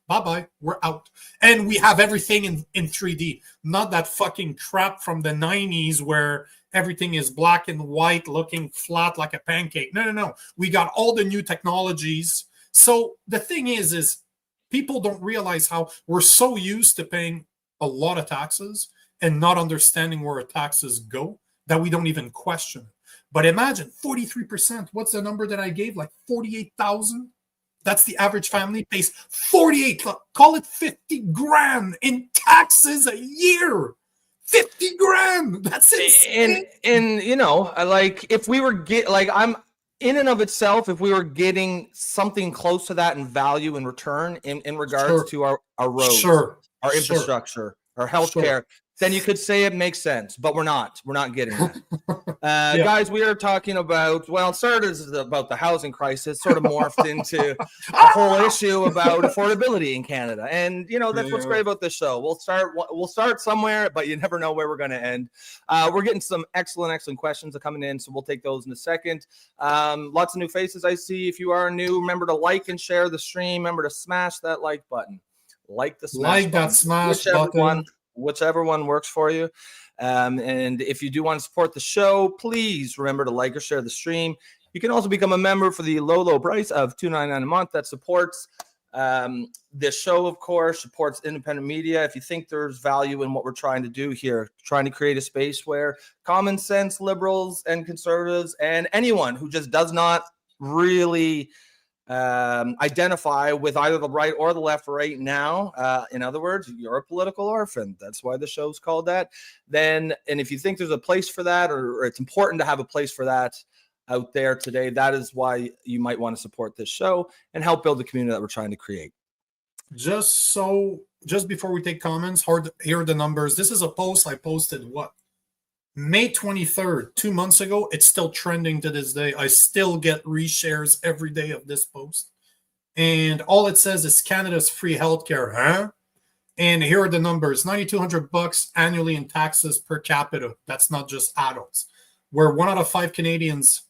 Bye-bye. We're out. And we have everything in 3D. Not that fucking crap from the 90s where everything is black and white looking flat like a pancake. No. We got all the new technologies. So the thing is people don't realize how we're so used to paying a lot of taxes and not understanding where our taxes go that we don't even question it. But imagine 43%. What's the number that I gave? Like 48,000? That's the average family pays 48, call it 50 grand in taxes a year. 50 grand. That's insane.
And if we were I'm in and of itself, if we were getting something close to that in value in return in regards to our roads, our infrastructure, our healthcare, then you could say it makes sense, but we're not getting that. Guys, we are talking about, it started as about the housing crisis, sort of morphed into a whole issue about affordability in Canada. And, that's what's great about this show. We'll start somewhere, but you never know where we're going to end. We're getting some excellent questions are coming in, so we'll take those in a second. Lots of new faces I see. If you are new, remember to like and share the stream. Remember to smash that like button. Whichever one works for you. And if you do want to support the show, please remember to like or share the stream. You can also become a member for the low price of $2.99 a month. That supports this show, of course, supports independent media. If you think there's value in what we're trying to do here, trying to create a space where common sense liberals and conservatives and anyone who just does not really identify with either the right or the left right now. In other words, you're a political orphan. That's why the show's called that. And if you think there's a place for that, or it's important to have a place for that out there today, that is why you might want to support this show and help build the community that we're trying to create.
Just before we take comments, here are the numbers. This is a post I posted, May 23rd, 2 months ago. It's still trending to this day. I still get reshares every day of this post. And all it says is Canada's free healthcare, huh? And here are the numbers. $9,200 annually in taxes per capita. That's not just adults. Where 1 out of 5 Canadians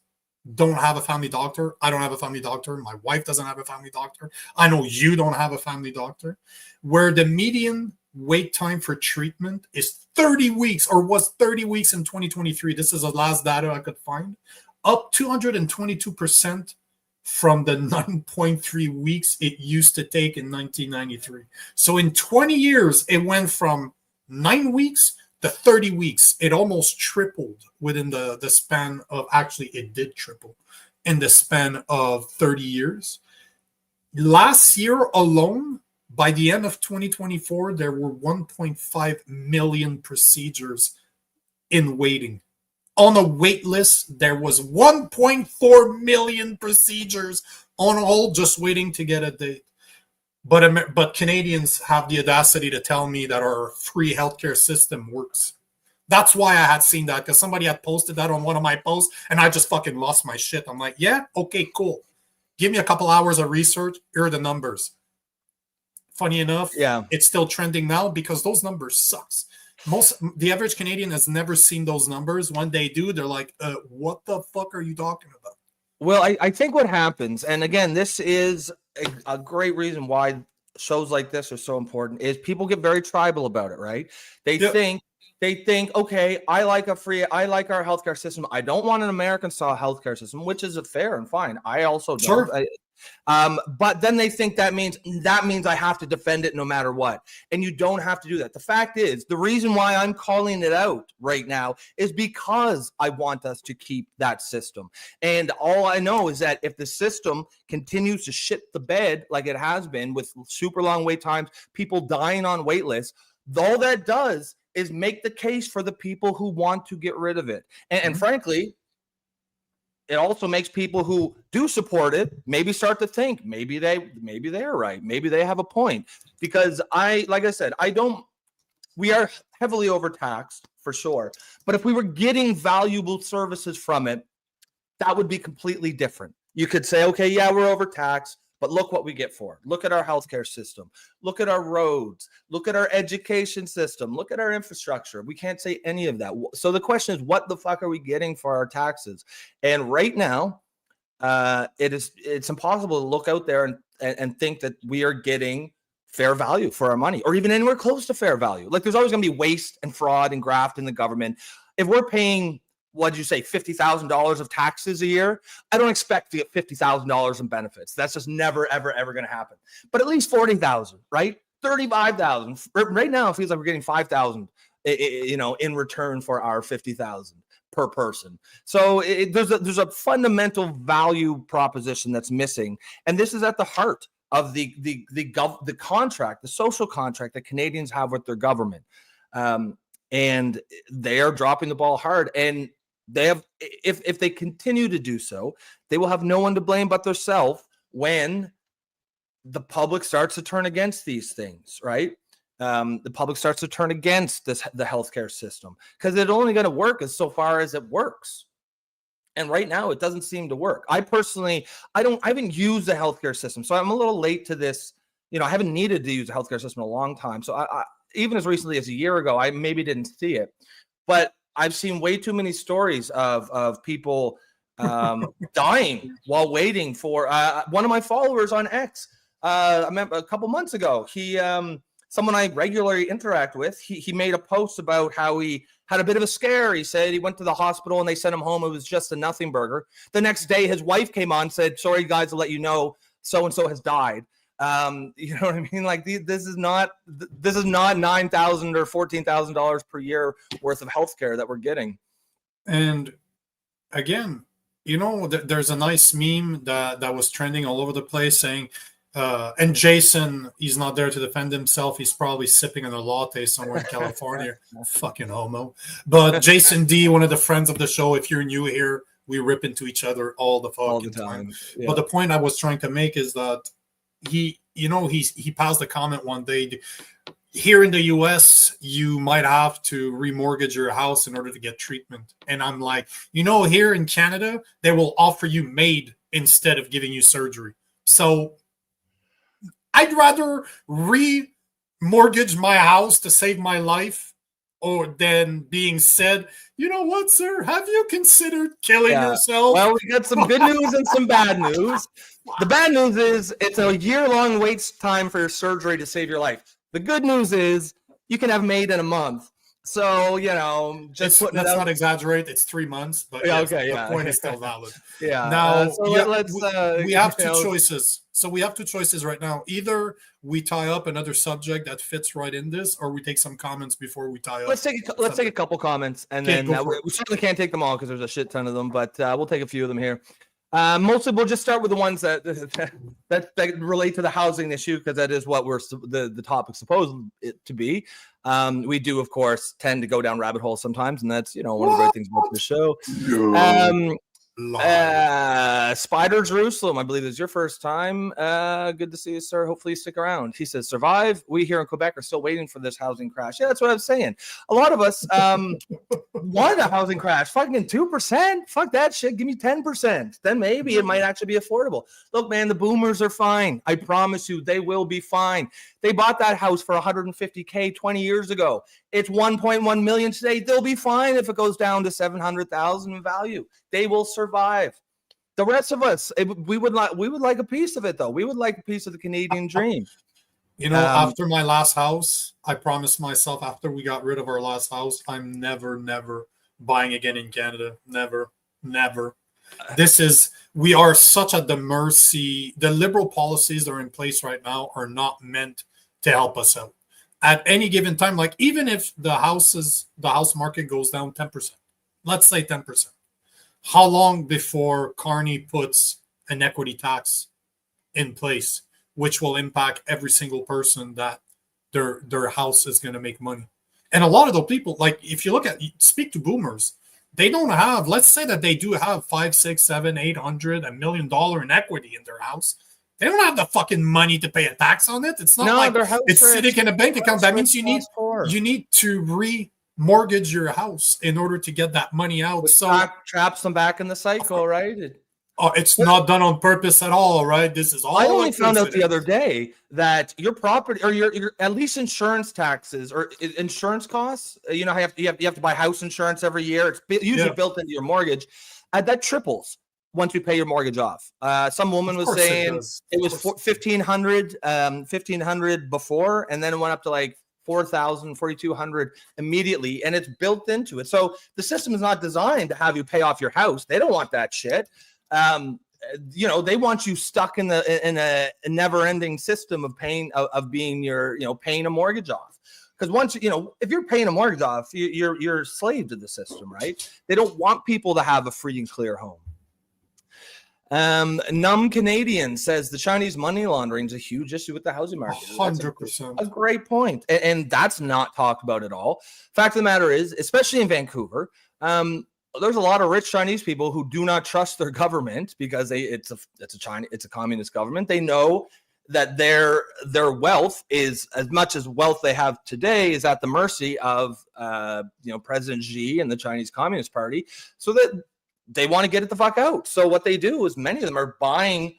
don't have a family doctor. I don't have a family doctor. My wife doesn't have a family doctor. I know you don't have a family doctor. Where the median wait time for treatment is 30 weeks, or was 30 weeks in 2023. This is the last data I could find. Up 222% from the 9.3 weeks it used to take in 1993. So in 20 years, it went from 9 weeks to 30 weeks. It almost tripled within the span of, actually, it did triple in the span of 30 years. Last year alone, by the end of 2024, there were 1.5 million procedures in waiting. On a wait list, there was 1.4 million procedures on hold just waiting to get a date. But Canadians have the audacity to tell me that our free healthcare system works. That's why I had seen that, because somebody had posted that on one of my posts, and I just fucking lost my shit. I'm like, yeah, okay, cool. Give me a couple hours of research. Here are the numbers. Funny enough, it's still trending now because those numbers sucks. The average Canadian has never seen those numbers. When they do, they're like, what the fuck are you talking about?
Well, I think what happens, and again, this is a great reason why shows like this are so important, is people get very tribal about it, right? They think, okay, I like our healthcare system. I don't want an American style healthcare system, which is fair and fine. I also don't.
Sure.
But then they think that means I have to defend it no matter what. And you don't have to do that. The fact is, the reason why I'm calling it out right now is because I want us to keep that system. And all I know is that if the system continues to shit the bed like it has been, with super long wait times, people dying on wait lists, all that does is make the case for the people who want to get rid of it. And frankly, it also makes people who do support it maybe start to think maybe they're right. Maybe they have a point. Because like I said, we are heavily overtaxed for sure. But if we were getting valuable services from it, that would be completely different. You could say, okay, yeah, we're overtaxed, but look what we get for it. Look at our healthcare system. Look at our roads. Look at our education system. Look at our infrastructure. We can't say any of that. So the question is, what the fuck are we getting for our taxes? And right now, it's impossible to look out there and think that we are getting fair value for our money, or even anywhere close to fair value. Like, there's always going to be waste and fraud and graft in the government. If we're paying, what did you say, $50,000 of taxes a year? I don't expect to get $50,000 in benefits. That's just never, ever, ever going to happen. But at least $40,000, right? $35,000. Right now, it feels like we're getting $5,000, in return for our $50,000 per person. So there's a fundamental value proposition that's missing, and this is at the heart of the contract, the social contract that Canadians have with their government. And they are dropping the ball hard, and they have, if they continue to do so, they will have no one to blame but themselves when the public starts to turn against these things, right? The public starts to turn against the healthcare system, because it's only going to work as so far as it works. And right now, it doesn't seem to work. I haven't used the healthcare system, so I'm a little late to this. I haven't needed to use the healthcare system in a long time. So I even as recently as a year ago, I maybe didn't see it, but I've seen way too many stories of people dying while waiting for one of my followers on X. I remember a couple months ago, someone I regularly interact with, he made a post about how he had a bit of a scare. He said he went to the hospital and they sent him home. It was just a nothing burger. The next day, his wife came on and said, sorry, guys, to let you know, so-and-so has died. You know what I mean? Like, this is not $9,000 or $14,000 per year worth of healthcare that we're getting.
And again, there's a nice meme that was trending all over the place saying, and Jason, he's not there to defend himself. He's probably sipping on a latte somewhere in California. Fucking homo. But Jason D, one of the friends of the show, if you're new here, we rip into each other all the fucking time. Yeah. But the point I was trying to make is that he passed a comment one day. Here in the U.S., you might have to remortgage your house in order to get treatment. And I'm like, here in Canada, they will offer you MAID instead of giving you surgery. So I'd rather remortgage my house to save my life, or than being said, you know what, sir, have you considered killing yourself?
Well, we got some good news and some bad news. The bad news is it's a year-long wait time for your surgery to save your life. The good news is you can have made in a month. So, you know, just putting
let's
it out.
not exaggerate. It's 3 months, but
Yeah,
yes,
okay,
the
yeah.
point is still valid.
Yeah.
Now,
So let's.
we have
you
two
know,
choices. So we have two choices right now. Either we tie up another subject that fits right in this, or we take some comments before we tie up.
Let's take a couple comments, and
Okay,
then
go for it.
we certainly can't take them all because there's a shit ton of them, but we'll take a few of them here. Mostly, we'll just start with the ones that relate to the housing issue, because that is what the topic supposed it to be. We do, of course, tend to go down rabbit holes sometimes, and that's, you know, one of the great things about the show. Spider Jerusalem, I believe is your first time. Good to see you, sir. Hopefully you stick around. He says, survive. We here in Quebec are still waiting for this housing crash. Yeah, that's what I was saying. A lot of us want a housing crash. Fucking 2%. Fuck that shit. Give me 10%. Then maybe it might actually be affordable. Look, man, the boomers are fine. I promise you, they will be fine. They bought that house for $150K 20 years ago. It's 1.1 million today. They'll be fine if it goes down to 700,000 in value. They will survive. The rest of us, we would like a piece of it, though. We would like a piece of the Canadian dream.
You know, after my last house, I promised myself after we got rid of our last house, I'm never buying again in Canada. Never. We are such at the mercy. The liberal policies that are in place right now are not meant to help us out. At any given time, like even if the house market goes down 10%, let's say 10%, how long before Carney puts an equity tax in place, which will impact every single person that their house is going to make money? And a lot of those people, like if you speak to boomers, they don't have, let's say that they do have 5, 6, 7, 800, $1 million in equity in their house. They don't have the fucking money to pay a tax on it. It's not like it's sitting in a bank account. That means you need to remortgage your house in order to get that money out.
Which
so
traps them back in the cycle, right?
It's not done on purpose at all, right? This is all.
I only found out the other day that your property or your at least insurance taxes or insurance costs. You know, you have to buy house insurance every year. It's usually built into your mortgage. That triples once you pay your mortgage off. Some woman was saying it was $1,500 before, and then it went up to like $4,000, $4,200 immediately, and it's built into it. So the system is not designed to have you pay off your house. They don't want that shit. You know, they want you stuck in a never-ending system of paying paying a mortgage off. Because once if you're paying a mortgage off, you're a slave to the system, right? They don't want people to have a free and clear home. Numb Canadian says the Chinese money laundering is a huge issue with the housing market.
100%.
A great point. And that's not talked about at all. Fact of the matter is, especially in Vancouver, there's a lot of rich Chinese people who do not trust their government because it's a communist government. They know that their wealth is, as much as wealth they have today, is at the mercy of President Xi and the Chinese Communist Party. So that they want to get it the fuck out. So what they do is many of them are buying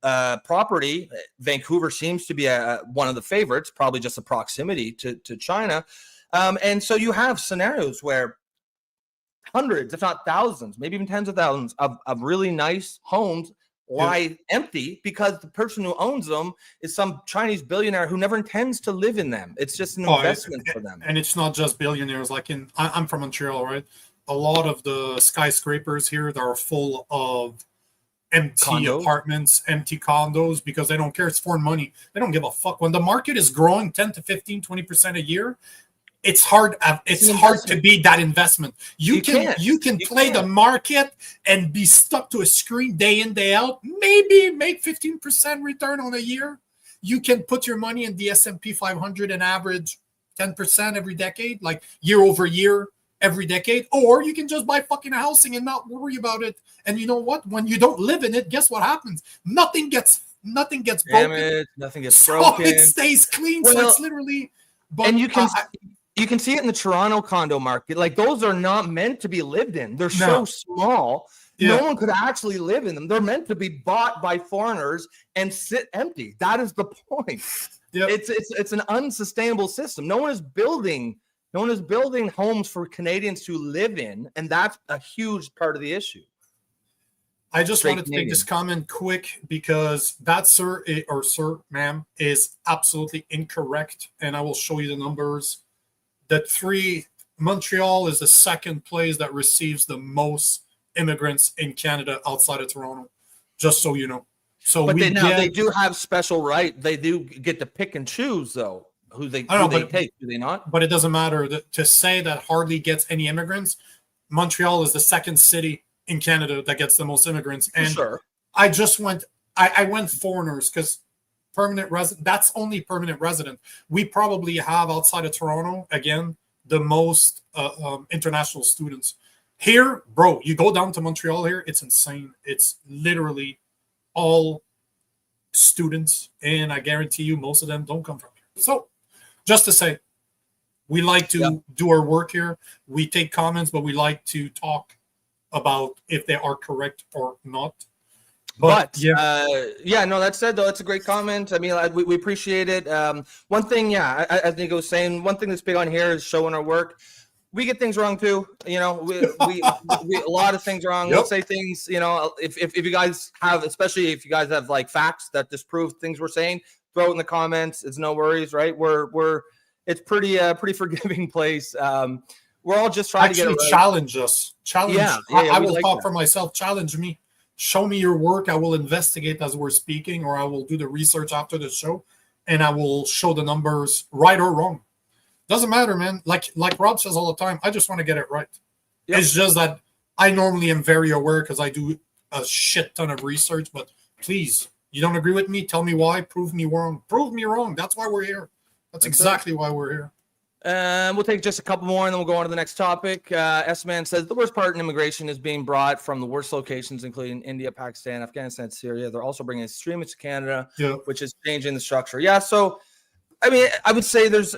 property. Vancouver seems to be one of the favorites, probably just the proximity to China. And so you have scenarios where hundreds, if not thousands, maybe even tens of thousands of really nice homes lie empty because the person who owns them is some Chinese billionaire who never intends to live in them. It's just an investment for them.
And it's not just billionaires. Like I'm from Montreal, right? A lot of the skyscrapers here that are full of empty apartments, empty condos, because they don't care. It's foreign money. They don't give a fuck. When the market is growing 10 to 15, 20% a year, it's hard to beat that investment. You can play the market and be stuck to a screen day in, day out, maybe make 15% return on a year. You can put your money in the S&P 500 and average 10% every decade, like year over year, every decade, or you can just buy fucking housing and not worry about it. And you know what? When you don't live in it, guess what happens? Nothing gets broken.
Nothing gets broken.
It stays clean.
Well,
so it's literally. But
and you can see it in the Toronto condo market. Like those are not meant to be lived in. They're so small. Yeah. No one could actually live in them. They're meant to be bought by foreigners and sit empty. That is the point. Yep. It's an unsustainable system. No one is building homes for Canadians to live in, and that's a huge part of the issue.
I just
Straight
wanted to make this
Canadian.
comment quick because that sir or sir, ma'am, is absolutely incorrect, and I will show you the numbers. Montreal is the second place that receives the most immigrants in Canada outside of Toronto. Just so you know. So
But
we
they
get,
do have special right. They do get to pick and choose though who they
I don't know,
take. Do they not?
but it doesn't matter. To say that hardly gets any immigrants, Montreal is the second city in Canada that gets the most immigrants. And
Sure.
I just went, I went foreigners because permanent resident, that's only permanent resident. We probably have outside of Toronto, again, the most international students. Here, bro, you go down to Montreal here, it's insane. It's literally all students, and I guarantee you most of them don't come from here. So, just to say, we like to do our work here. We take comments, but we like to talk about if they are correct or not.
But no, that said, though, that's a great comment. I mean, we appreciate it. One thing, as Nico was saying, one thing that's big on here is showing our work. We get things wrong too. You know, we a lot of things wrong. We'll say things, you know, if you guys have, especially if you guys have like facts that disprove things we're saying, throw it in the comments. It's no worries, right? It's pretty forgiving place. We're all just trying to get it right.
Challenge us. Challenge.
Yeah,
I will
like
talk
that.
for myself. Challenge me. Show me your work. I will investigate as we're speaking, or I will do the research after the show, and I will show the numbers right or wrong. Doesn't matter, man. Like Rob says all the time, I just want to get it right. Yep. It's just that I normally am very aware because I do a shit ton of research. But please, you don't agree with me? Tell me why. Prove me wrong. Prove me wrong. That's why we're here. That's exactly why we're here.
We'll take just a couple more and then we'll go on to the next topic. S-Man says the worst part in immigration is being brought from the worst locations, including India, Pakistan, Afghanistan, Syria. They're also bringing extremists to Canada, which is changing the structure. Yeah, so, I mean, I would say there's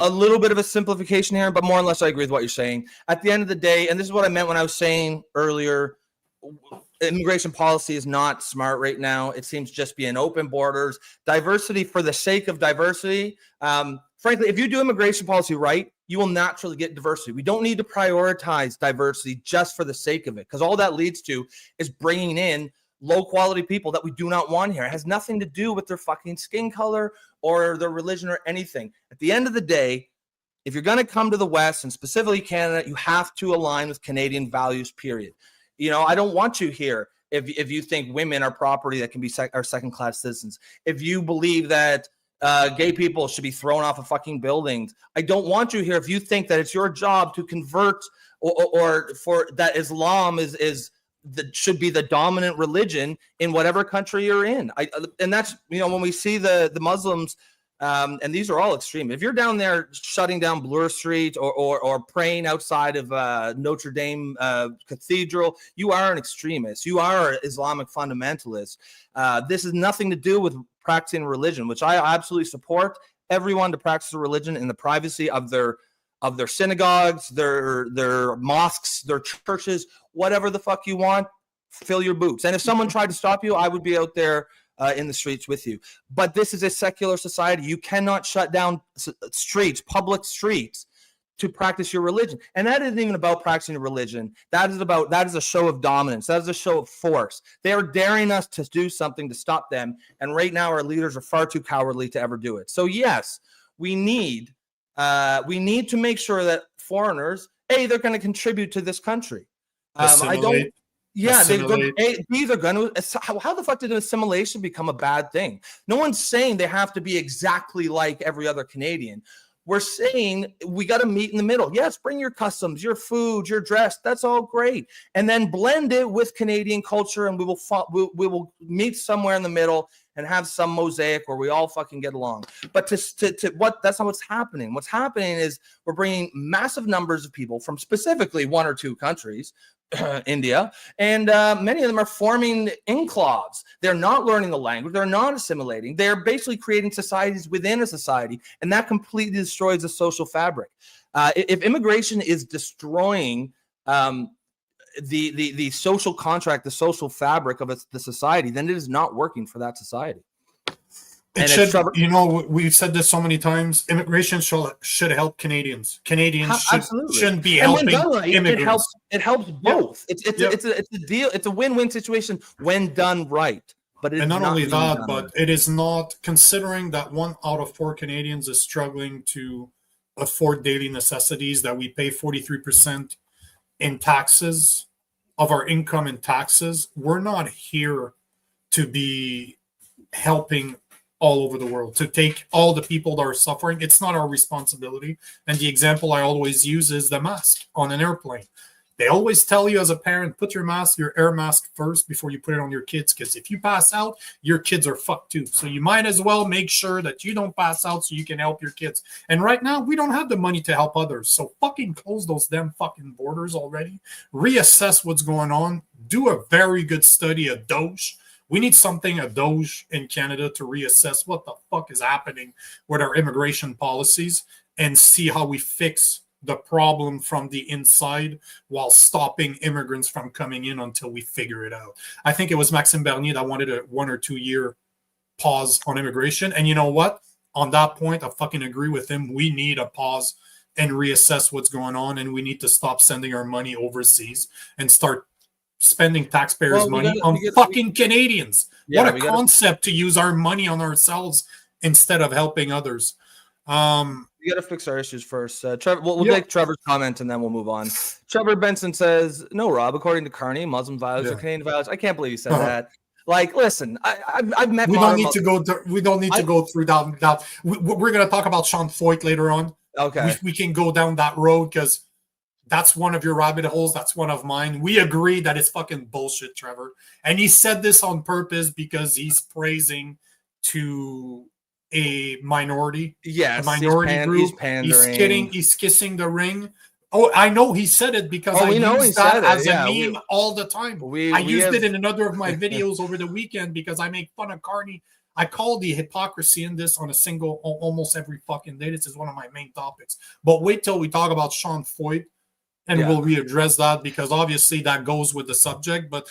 a little bit of a simplification here, but more or less I agree with what you're saying. At the end of the day, and this is what I meant when I was saying earlier, immigration policy is not smart right now. It seems just being open borders, diversity for the sake of diversity. Frankly, if you do immigration policy right, you will naturally get diversity. We don't need to prioritize diversity just for the sake of it, because all that leads to is bringing in low-quality people that we do not want here. It has nothing to do with their fucking skin color or their religion or anything. At the end of the day, if you're going to come to the West, and specifically Canada, you have to align with Canadian values, period. You know, I don't want you here if you think women are property that can be are second-class citizens. If you believe that gay people should be thrown off of fucking buildings, I don't want you here if you think that it's your job to convert or for that Islam should be the dominant religion in whatever country you're in. And that's, you know, when we see the Muslims, and these are all extreme. If you're down there shutting down Bloor Street or praying outside of Notre Dame Cathedral, you are an extremist. You are an Islamic fundamentalist. This has nothing to do with practicing religion, which I absolutely support everyone to practice a religion in the privacy of their synagogues, their mosques, their churches, whatever the fuck you want. Fill your boots. And if someone tried to stop you, I would be out there in the streets with you. But this is a secular society. You cannot shut down streets, public streets, to practice your religion. And that isn't even about practicing a religion. That is a show of dominance. That is a show of force. They are daring us to do something to stop them. And right now our leaders are far too cowardly to ever do it. So yes, we need to make sure that foreigners, they're going to contribute to this country.
Assimilate.
These are going to. How the fuck did assimilation become a bad thing? No one's saying they have to be exactly like every other Canadian. We're saying we got to meet in the middle. Yes, bring your customs, your food, your dress. That's all great, and then blend it with Canadian culture, and we will meet somewhere in the middle and have some mosaic where we all fucking get along. But that's not what's happening. What's happening is we're bringing massive numbers of people from specifically one or two countries, India, and many of them are forming enclaves. They're not learning the language. They're not assimilating. They're basically creating societies within a society, and that completely destroys the social fabric. If immigration is destroying the social contract, the social fabric of the society, then it is not working for that society.
It should, you know, we've said this so many times. Immigration should help Canadians. Canadians shouldn't be helping immigrants.
It helps both. It's a deal. It's a win-win situation when done right. But it's
not only that, but
right.
it is not, considering that 1 out of 4 Canadians is struggling to afford daily necessities, that we pay 43% in taxes of our income in taxes. We're not here to be helping all over the world, to take all the people that are suffering. It's not our responsibility. And the example I always use is the mask on an airplane. They always tell you as a parent, put your air mask first before you put it on your kids, because if you pass out, your kids are fucked too. So you might as well make sure that you don't pass out so you can help your kids. And right now, we don't have the money to help others. So fucking close those damn fucking borders already. Reassess what's going on. Do a very good study of Doge. We need something, a Doge in Canada, to reassess what the fuck is happening with our immigration policies and see how we fix the problem from the inside while stopping immigrants from coming in until we figure it out. I think it was Maxime Bernier that wanted a 1 or 2 year pause on immigration. And you know what? On that point, I fucking agree with him. We need a pause and reassess what's going on. And we need to stop sending our money overseas and start spending taxpayers' money on fucking Canadians. Yeah, what a concept to use our money on ourselves instead of helping others.
We got to fix our issues first. Trevor, we'll take Trevor's comment and then we'll move on. Trevor Benson says, "No, Rob. According to Carney, Muslim violence or Canadian violence." I can't believe he said that. Like, listen, I've met.
We don't need to go through that. We're going to talk about Sean Feucht later on.
Okay,
we can go down that road because that's one of your rabbit holes. That's one of mine. We agree that it's fucking bullshit, Trevor. And he said this on purpose because he's praising to a minority.
Yes,
a minority group.
He's pandering.
He's kidding. He's kissing the ring. Oh, I know he said it because I use that as a meme all the time. I used it in another of my videos over the weekend because I make fun of Carney. I call the hypocrisy in this on a single, almost every fucking day. This is one of my main topics. But wait till we talk about Sean Feucht. And we'll readdress that because obviously that goes with the subject. But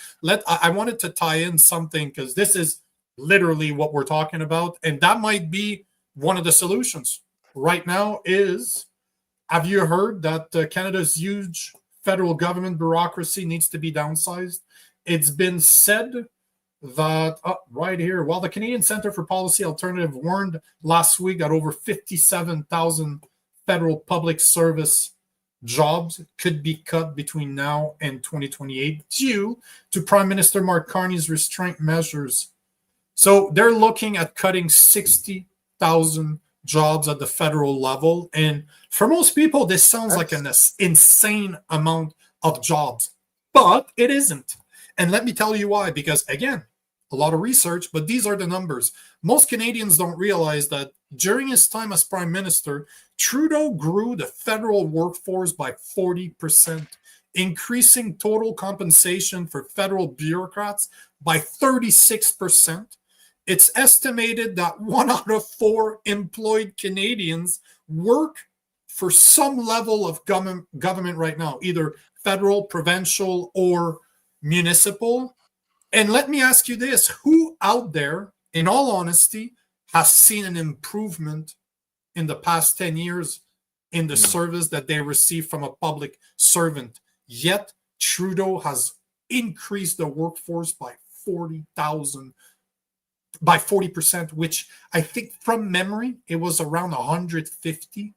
I wanted to tie in something because this is literally what we're talking about. And that might be one of the solutions right now is, have you heard that Canada's huge federal government bureaucracy needs to be downsized? It's been said that, right here, while the Canadian Centre for Policy Alternative warned last week that over 57,000 federal public service jobs could be cut between now and 2028 due to Prime Minister Mark Carney's restraint measures. So they're looking at cutting 60,000 jobs at the federal level. And for most people, this sounds like an insane amount of jobs, but it isn't. And let me tell you why, because again, a lot of research, but these are the numbers. Most Canadians don't realize that during his time as Prime Minister, Trudeau grew the federal workforce by 40%, increasing total compensation for federal bureaucrats by 36%. It's estimated that 1 out of 4 employed Canadians work for some level of government right now, either federal, provincial, or municipal. And let me ask you this, who out there, in all honesty, has seen an improvement in the past 10 years in the service that they receive from a public servant? Yet Trudeau has increased the workforce by 40%, which I think from memory, it was around 150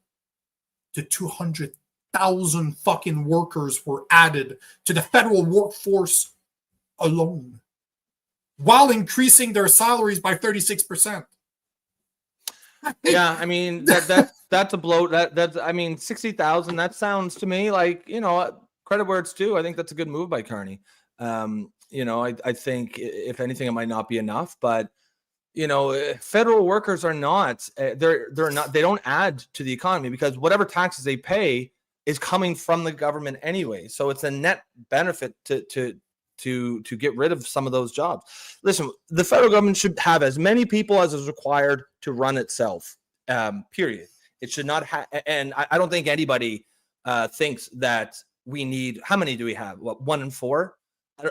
to 200,000 fucking workers were added to the federal workforce alone, while increasing their salaries by 36%.
Yeah, I mean that's a blow. That's I mean 60,000. That sounds to me like, you know, credit where it's due. I think that's a good move by Carney. You know, I think if anything, it might not be enough, but you know, federal workers are not. They're not. They don't add to the economy because whatever taxes they pay is coming from the government anyway. So it's a net benefit to get rid of some of those jobs. Listen, the federal government should have as many people as is required to run itself, period. It should not have, and I don't think anybody thinks that we need, how many do we have? What, 1 in 4?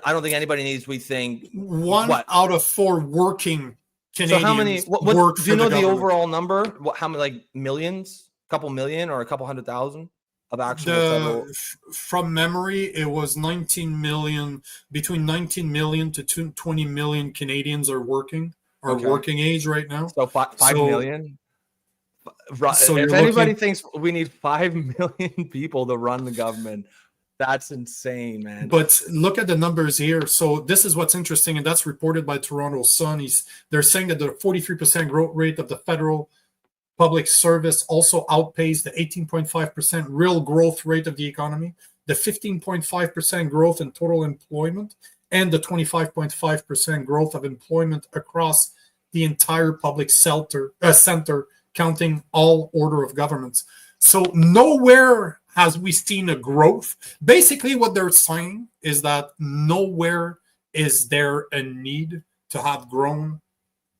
I don't think anybody needs, we think.
One out of 4 working Canadians
So how many? What
work
do
for
you know
the
the
government.
overall number? How many? Like millions? A couple million or a couple 100,000 of actual federal?
From memory, it was 19 million, between 19 million to 20 million Canadians are working age right now.
So 5
So,
million.
so
If
you're
anybody
looking,
thinks we need 5 million people to run the government, that's insane, man.
but look at the numbers here. So this is what's interesting, and that's reported by Toronto Sun. They're saying that the 43% growth rate of the federal public service also outpaced the 18.5% real growth rate of the economy, the 15.5% growth in total employment, and the 25.5% growth of employment across the entire public center, counting all order of governments. So nowhere has we seen a growth. Basically, what they're saying is that nowhere is there a need to have grown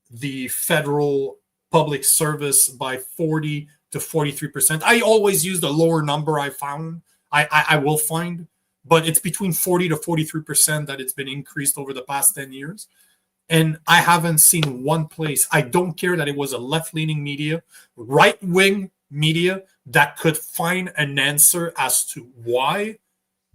the federal public service by 40 to 43%. I always use the lower number I will find, but it's between 40 to 43% that it's been increased over the past 10 years. And I haven't seen one place. I don't care that it was a left-leaning media, right-wing media, that could find an answer as to why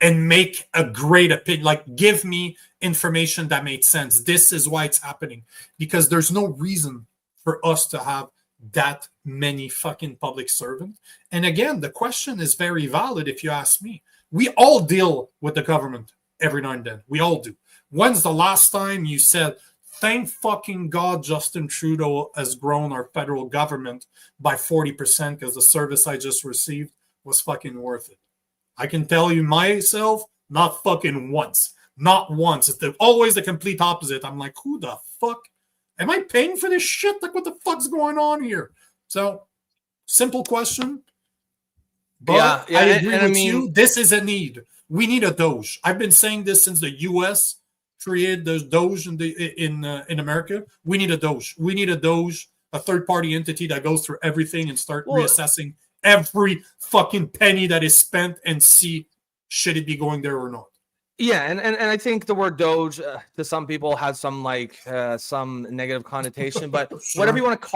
and make a great opinion. Like, give me information that made sense. This is why it's happening. Because there's no reason for us to have that many fucking public servants. And again, the question is very valid if you ask me. We all deal with the government every now and then. We all do. When's the last time you said, thank fucking God Justin Trudeau has grown our federal government by 40% because the service I just received was fucking worth it? I can tell you myself, not fucking once. Not once. It's always the complete opposite. I'm like, who the fuck? Am I paying for this shit? Like, what the fuck's going on here? So, simple question. But
Yeah,
I agree
and
with
I mean,
you. This is a need. We need a Doge. I've been saying this since the U.S. created the Doge in America. We need a Doge. We need a Doge, a third-party entity that goes through everything and start reassessing every fucking penny that is spent and see should it be going there or not.
Yeah, and I think the word Doge to some people has some some negative connotation, but
Sure.
whatever you want to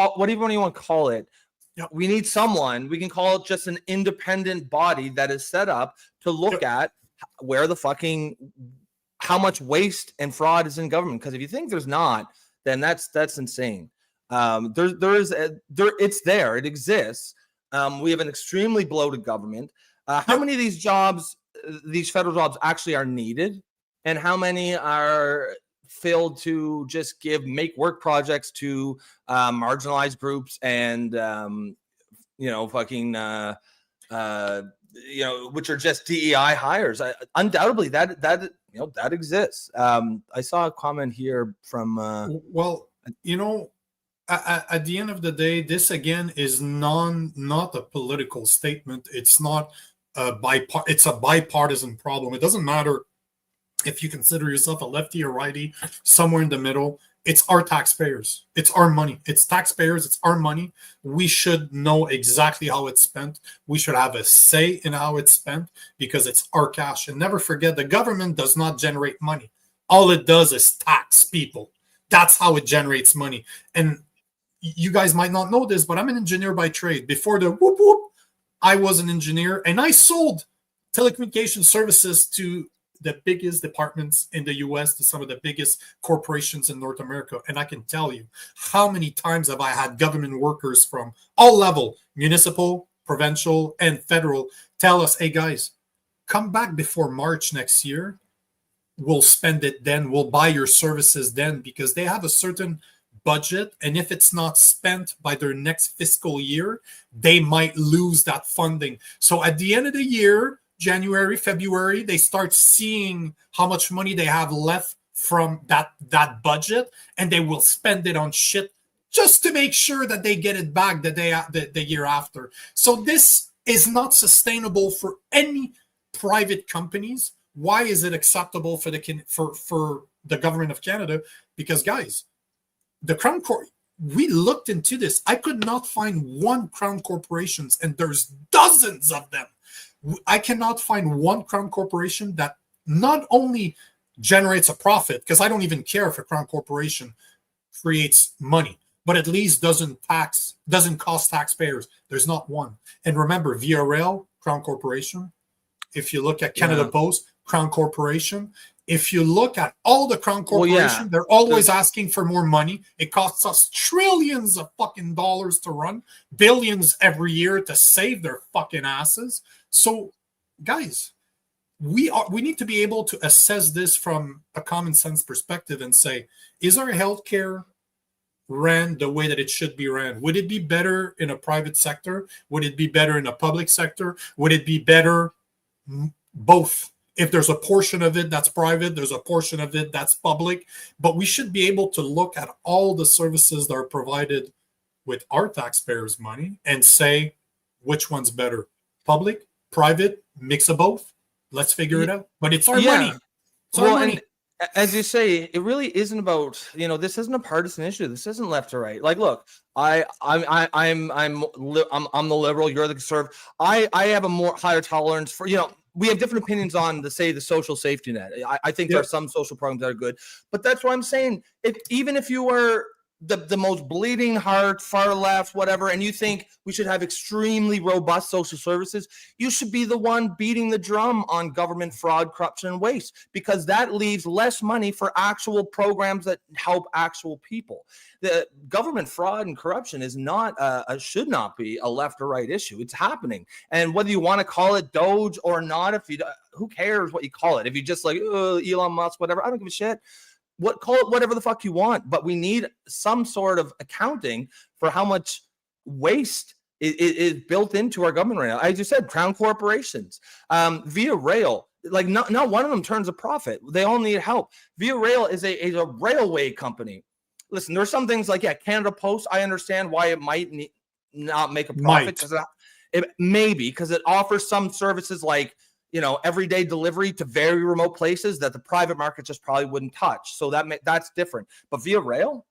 call it,
Yep.
we need someone. We can call it just an independent body that is set up to look at where the fucking how much waste and fraud is in government. Because if you think there's not, then that's insane. It's there. It exists. We have an extremely bloated government. How many of these jobs, these federal jobs, actually are needed, and how many are filled to just make work projects to marginalized groups and which are just DEI hires? Undoubtedly, that exists. I saw a comment here from.
At the end of the day, this again is not a political statement. It's not it's a bipartisan problem. It doesn't matter if you consider yourself a lefty or righty, somewhere in the middle. It's our taxpayers. It's our money. It's taxpayers. It's our money. We should know exactly how it's spent. We should have a say in how it's spent because it's our cash. And never forget, the government does not generate money. All it does is tax people. That's how it generates money. And you guys might not know this, but I'm an engineer by trade. Before the whoop whoop, I was an engineer, and I sold telecommunication services to the biggest departments in the U.S., to some of the biggest corporations in North America. And I can tell you how many times have I had government workers from all level, municipal, provincial, and federal, tell us, hey guys, come back before March next year. We'll spend it then. We'll buy your services then, because they have a certain budget, and if it's not spent by their next fiscal year, they might lose that funding. So at the end of the year, January, February, they start seeing how much money they have left from that budget, and they will spend it on shit just to make sure that they get it back the year after. So this is not sustainable for any private companies. Why is it acceptable for the government of Canada? Because guys, the Crown Corp, we looked into this. I could not find one Crown Corporations, and there's dozens of them. I cannot find one Crown Corporation that not only generates a profit, because I don't even care if a Crown Corporation creates money, but at least doesn't cost taxpayers. There's not one. And remember, Via Rail, Crown Corporation. If you look at Canada Post, Crown Corporation. If you look at all the Crown Corporation, they're always asking for more money. It costs us trillions of fucking dollars to run, billions every year to save their fucking asses. So, guys, we need to be able to assess this from a common sense perspective and say, is our healthcare ran the way that it should be ran? Would it be better in a private sector? Would it be better in a public sector? Would it be better both? If there's a portion of it that's private, there's a portion of it that's public, but we should be able to look at all the services that are provided with our taxpayers' money and say which one's better, public, private, mix of both. Let's figure it out. But it's our money. It's our money.
And as you say, it really isn't about, this isn't a partisan issue. This isn't left or right. Like, look, I'm the liberal. You're the conservative. I have a more higher tolerance for, we have different opinions on the social safety net. I think there are some social programs that are good, but that's what I'm saying. Even if you are the most bleeding heart, far left, whatever, and you think we should have extremely robust social services, you should be the one beating the drum on government fraud, corruption, and waste, because that leaves less money for actual programs that help actual people. The government fraud and corruption is not should not be a left or right issue. It's happening, and whether you want to call it Doge or not, who cares what you call it? If you just like Elon Musk, whatever, I don't give a shit. Call it whatever the fuck you want, but we need some sort of accounting for how much waste is built into our government right now. I just said Crown Corporations, Via Rail, like not one of them turns a profit. They all need help. Via Rail is a railway company. Listen, there's some things like Canada Post. I understand why it might not make a profit, because it offers some services like everyday delivery to very remote places that the private market just probably wouldn't touch. So that's different. But Via Rail,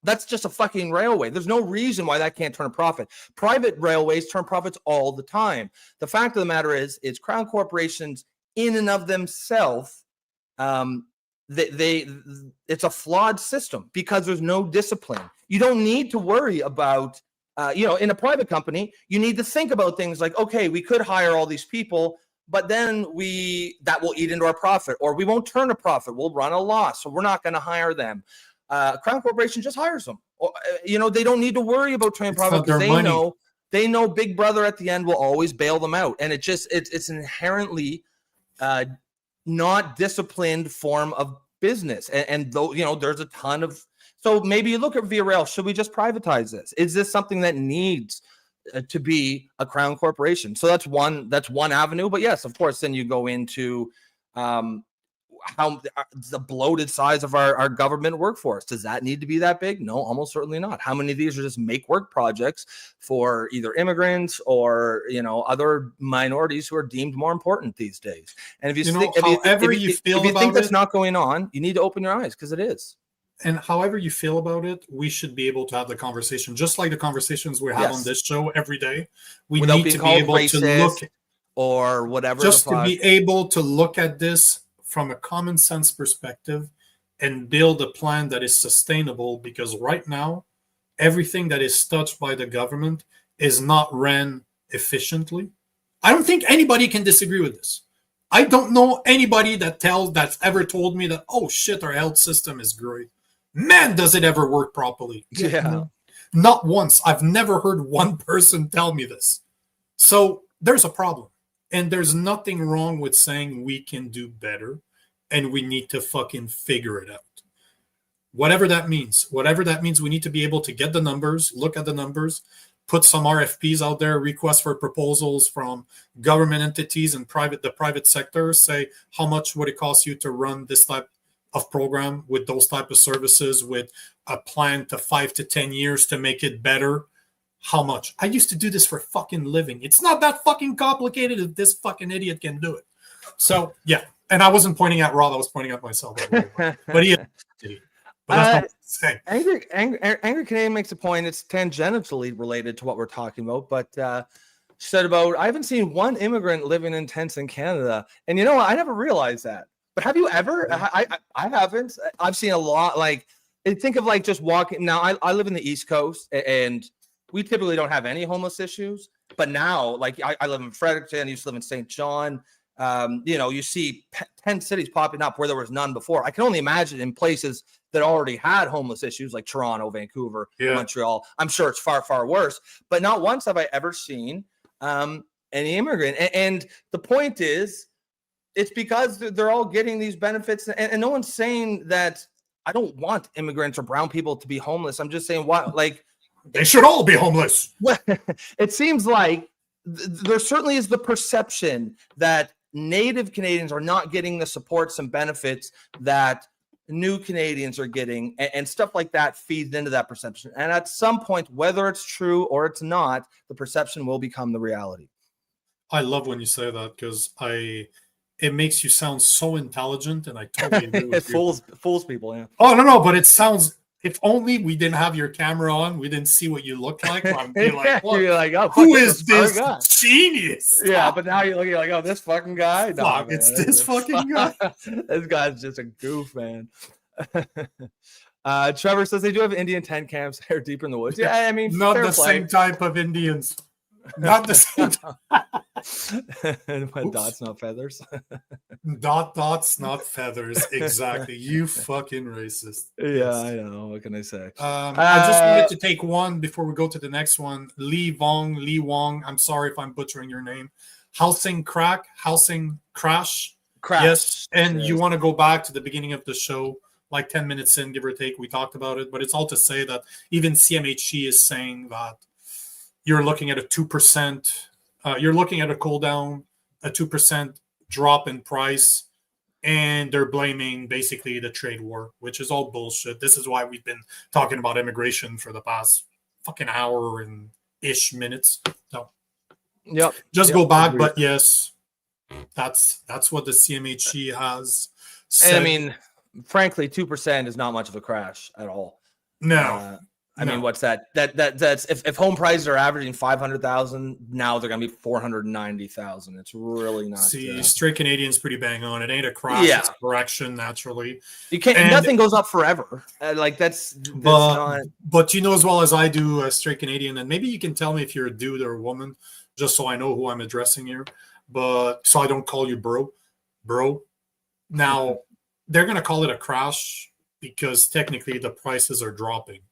that's just a fucking railway. There's no reason why that can't turn a profit. Private railways turn profits all the time. The fact of the matter is, it's Crown Corporations in and of themselves. It's a flawed system because there's no discipline. You don't need to worry about, in a private company, you need to think about things like, okay, we could hire all these people, but then that will eat into our profit, or we won't turn a profit. We'll run a loss, so we're not going to hire them. Crown Corporation just hires them. They don't need to worry about turning profit because they know Big Brother at the end will always bail them out, and it's an inherently not disciplined form of business. And though there's a ton of, so maybe you look at Via Rail. Should we just privatize this? Is this something that needs to be a Crown Corporation? So that's one avenue. But yes, of course, then you go into how the bloated size of our government workforce. Does that need to be that big? No, almost certainly not. How many of these are just make work projects for either immigrants or other minorities who are deemed more important these days? And if you think that's not going on, you need to open your eyes, because it is.
And however you feel about it, we should be able to have the conversation, just like the conversations we have on this show every day. We need to be able to look
or whatever,
just to be able to look at this from a common sense perspective and build a plan that is sustainable, because right now, everything that is touched by the government is not ran efficiently. I don't think anybody can disagree with this. I don't know anybody that's ever told me that, oh shit, our health system is great. Man, does it ever work properly?
Yeah.
Not once. I've never heard one person tell me this. So there's a problem. And there's nothing wrong with saying we can do better and we need to fucking figure it out. Whatever that means, we need to be able to get the numbers, look at the numbers, put some RFPs out there, requests for proposals from government entities and the private sector, say how much would it cost you to run this type of program with those type of services, with a plan to 5 to 10 years to make it better. How much? I used to do this for fucking living. It's not that fucking complicated if this fucking idiot can do it. So yeah, and I wasn't pointing at Rob, I was pointing at myself. But he is an idiot. But that's not what I'm saying.
Angry Canadian makes a point. It's tangentially related to what we're talking about, but she said about, I haven't seen one immigrant living in tents in Canada. And I never realized that. But have you ever? I haven't. I've seen a lot. Like, think of like just walking. Now, I live in the East Coast, and we typically don't have any homeless issues. But now, like I live in Fredericton, I used to live in St. John. You see 10 cities popping up where there was none before. I can only imagine in places that already had homeless issues like Toronto, Vancouver, Montreal. I'm sure it's far, far worse. But not once have I ever seen any immigrant. And the point is, it's because they're all getting these benefits. And no one's saying that I don't want immigrants or brown people to be homeless. I'm just saying, what, like,
they should all be homeless.
Well, it seems like there certainly is the perception that Native Canadians are not getting the supports and benefits that new Canadians are getting, and stuff like that feeds into that perception. And at some point, whether it's true or it's not, the perception will become the reality.
I love when you say that, because it makes you sound so intelligent, and I totally agree with you.
It fools people, yeah.
Oh, no, but it sounds, if only we didn't have your camera on, we didn't see what you look like. I'd be like,
you're like, oh,
who is this genius?
Yeah, but now you're like, oh, this fucking guy? No,
fuck, it's this fucking guy.
This guy's just a goof, man. Trevor says they do have Indian tent camps here deep in the woods. Yeah, I mean,
not the same type of Indians. Not the same.
Dots, not feathers.
Dots, not feathers. Exactly. You fucking racist.
Yeah, I know. What can I say?
I just wanted to take one before we go to the next one. Lee Wong. I'm sorry if I'm butchering your name. Housing crash. Yes, and you want to go back to the beginning of the show, like 10 minutes in, give or take. We talked about it, but it's all to say that even CMHC is saying that you're looking at a 2%. You're looking at a cool down, a 2% drop in price, and they're blaming basically the trade war, which is all bullshit. This is why we've been talking about immigration for the past fucking hour and ish minutes. So, go back. But yes, that's what the CMHC has said.
And I mean, frankly, 2% is not much of a crash at all.
No.
I mean, what's that? That's if home prices are averaging 500,000, now they're gonna be 490,000. It's really not.
See, straight Canadians pretty bang on. It ain't a crash. Yeah. It's a correction. Naturally,
you can't. Nothing goes up forever. That's not.
But you know as well as I do, a straight Canadian, and maybe you can tell me if you're a dude or a woman, just so I know who I'm addressing here. But so I don't call you bro. Now they're gonna call it a crash because technically the prices are dropping.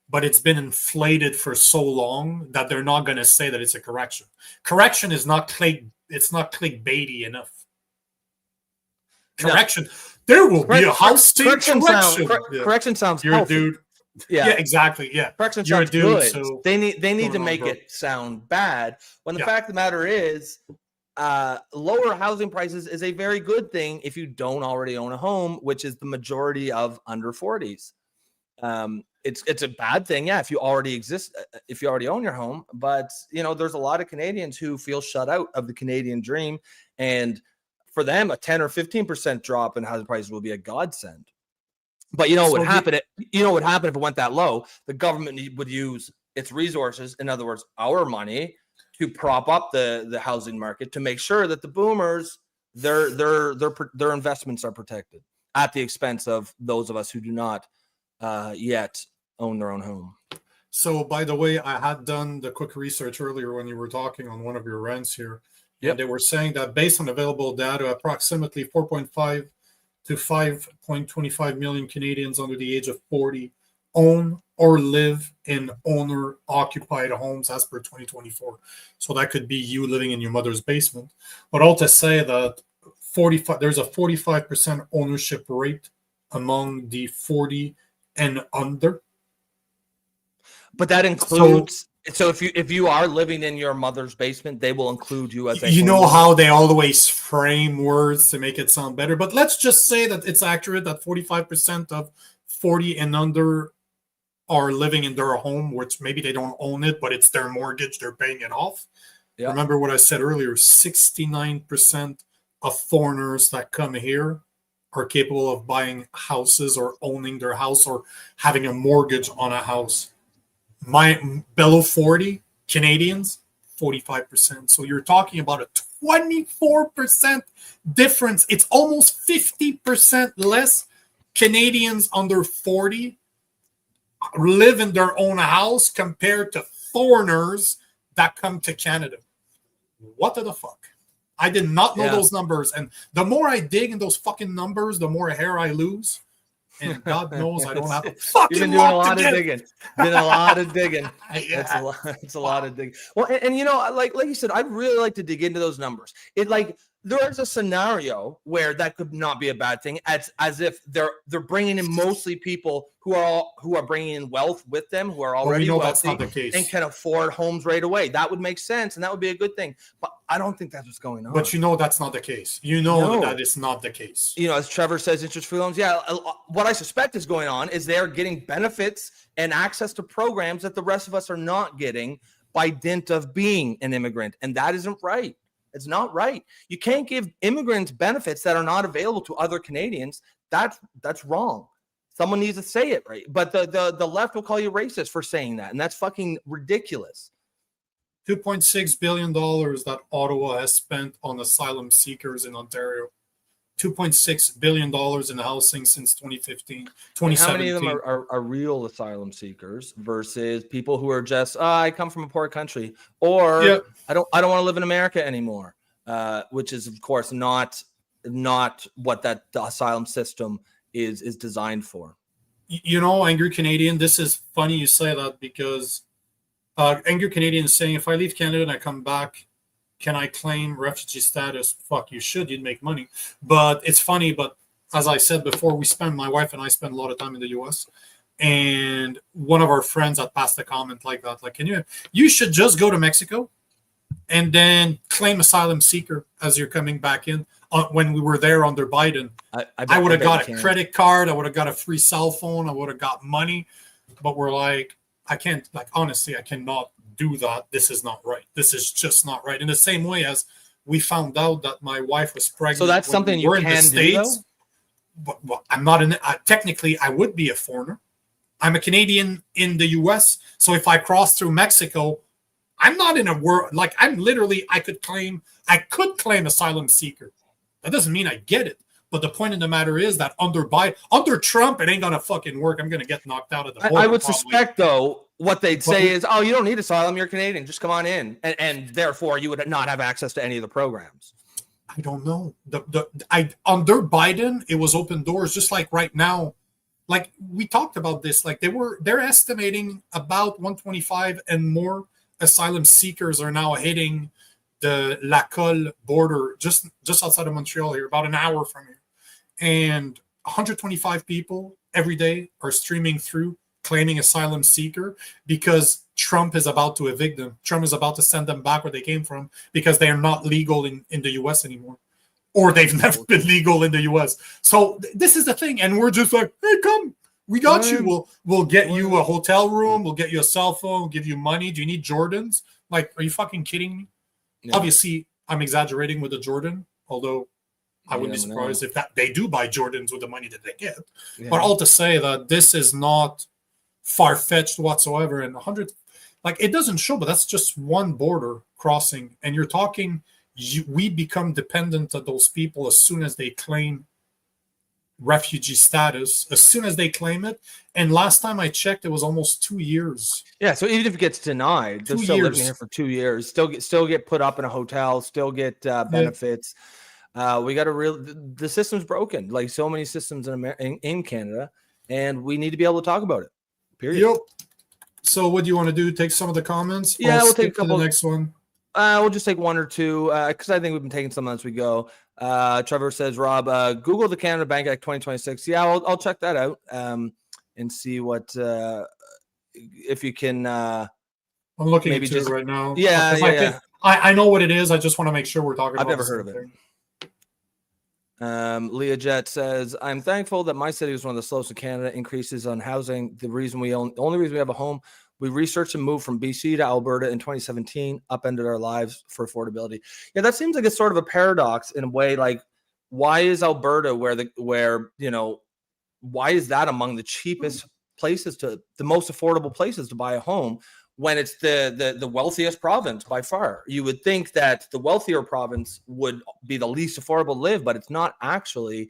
But it's been inflated for so long that they're not going to say that it's a correction. Correction is not clickbaity enough. Correction. No. There will be a housing correction.
Correction sounds
you're healthy. A dude. Yeah, exactly. Yeah.
Correction sounds good. So they need to make it sound bad. When the fact of the matter is, lower housing prices is a very good thing if you don't already own a home, which is the majority of under 40s. It's a bad thing, if you already exist, if you already own your home. But there's a lot of Canadians who feel shut out of the Canadian dream, and for them, a 10 or 15% drop in housing prices will be a godsend. But what would happen? What would happen if it went that low? The government would use its resources, in other words, our money, to prop up the housing market to make sure that the boomers their investments are protected at the expense of those of us who do not yet own their own home.
So, by the way, I had done the quick research earlier when you were talking on one of your rants here. And they were saying that based on available data, approximately 4.5 to 5.25 million Canadians under the age of 40 own or live in owner-occupied homes as per 2024. So that could be you living in your mother's basement. But all to say that there's a 45% ownership rate among the 40 and under.
But that includes so if you are living in your mother's basement, they will include you as a
how they always frame words to make it sound better. But let's just say that it's accurate that 45% of 40 and under are living in their home, which maybe they don't own it, but it's their mortgage, they're paying it off. Yeah. Remember what I said earlier, 69% of foreigners that come here are capable of buying houses or owning their house or having a mortgage on a house. Below 40 Canadians, 45%. So you're talking about a 24% difference. It's almost 50% less Canadians under 40 live in their own house compared to foreigners that come to Canada. What the fuck? I did not know those numbers. And the more I dig in those fucking numbers, the more hair I lose. And God knows I don't have a fucking
You've been doing a lot of digging. Been a lot of digging.
Yeah.
It's a lot of digging. Well, and you know, like you said, I'd really like to dig into those numbers. It like there's a scenario where that could not be a bad thing, as if they're bringing in mostly people who are bringing in wealth with them, who are already wealthy and can afford homes right away. That would make sense, and that would be a good thing. But I don't think that's what's going on.
But you know that's not the case. You know that is not the case.
You know, as Trevor says, interest-free loans. Yeah, what I suspect is going on is they're getting benefits and access to programs that the rest of us are not getting by dint of being an immigrant, and that isn't right. It's not right. You can't give immigrants benefits that are not available to other Canadians. That's wrong. Someone needs to say it right. But the left will call you racist for saying that, and that's fucking ridiculous.
$2.6 billion that Ottawa has spent on asylum seekers in Ontario. $2.6 billion in housing since 2015, 2017.
How many of them are real asylum seekers versus people who are just, I come from a poor country, or I don't want to live in America anymore, which is, of course, not what the asylum system is designed for.
You know, Angry Canadian, this is funny you say that because Angry Canadian is saying, if I leave Canada and I come back, can I claim refugee status? Fuck, you should. You'd make money. But it's funny. But as I said before, my wife and I spend a lot of time in the U.S. And one of our friends had passed a comment like that. Like, you should just go to Mexico and then claim asylum seeker as you're coming back in. When we were there under Biden, I would have got a credit card. I would have got a free cell phone. I would have got money. But we're like, I can't, like, honestly, I cannot do that. This is not right. This is just not right. In the same way as we found out that my wife was pregnant. So
that's something you can do, though?
Well, I'm not in technically I would be a foreigner. I'm a Canadian in the US. So if I cross through Mexico, I'm not in a world like I'm literally I could claim asylum seeker. That doesn't mean I get it. But the point of the matter is that under Trump, it ain't gonna fucking work. I'm gonna get knocked out of the border.
I would suspect, though, what they'd say is, "Oh, you don't need asylum. You're Canadian. Just come on in," and therefore you would not have access to any of the programs.
I don't know. Under Biden, it was open doors. Just like right now, like we talked about this. Like they're estimating about 125 and more asylum seekers are now hitting the Lacolle border just outside of Montreal here, about an hour from here. And 125 people every day are streaming through claiming asylum seeker because Trump is about to evict them. Trump is about to send them back where they came from because they are not legal in the U.S. anymore. Or they've never been legal in the U.S. So this is the thing. And we're just like, hey, come. We got you. We'll get you a hotel room. We'll get you a cell phone. We'll give you money. Do you need Jordans? Like, are you fucking kidding me? Yeah. Obviously, I'm exaggerating with the Jordan, although I wouldn't be surprised if that they do buy Jordans with the money that they get. Yeah. But all to say that this is not far-fetched whatsoever. And 100, like it doesn't show, but that's just one border crossing. And you're talking, we become dependent on those people as soon as they claim refugee status, as soon as they claim it. And last time I checked, it was almost 2 years.
Yeah, so even if it gets denied, they're still living here for 2 years, still get put up in a hotel, still get benefits. We got the system's broken, like so many systems in Canada, and we need to be able to talk about it. Period.
Yep. So what do you want to do? Take some of the comments?
Yeah, we'll take a couple.
The next one.
We'll just take one or two because I think we've been taking some as we go. Trevor says, Rob, Google the Canada Bank Act 2026. Yeah, I'll check that out and see what if you can. I'm
looking into it right now.
Yeah.
I know what it is. I just want to make sure we're talking about it.
I've never heard of it. Leah Jet says, I'm thankful that my city was one of the slowest in Canada. Increases on housing. The only reason we have a home. We researched and moved from BC to Alberta in 2017, upended our lives for affordability. Yeah, that seems like it's sort of a paradox in a way. Like, why is Alberta why is that among the cheapest places the most affordable places to buy a home when it's the wealthiest province by far? You would think that the wealthier province would be the least affordable to live, but it's not actually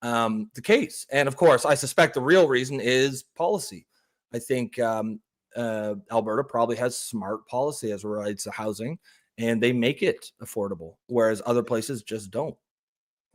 the case. And of course, I suspect the real reason is policy. I think Alberta probably has smart policy as it relates to housing, and they make it affordable, whereas other places just don't.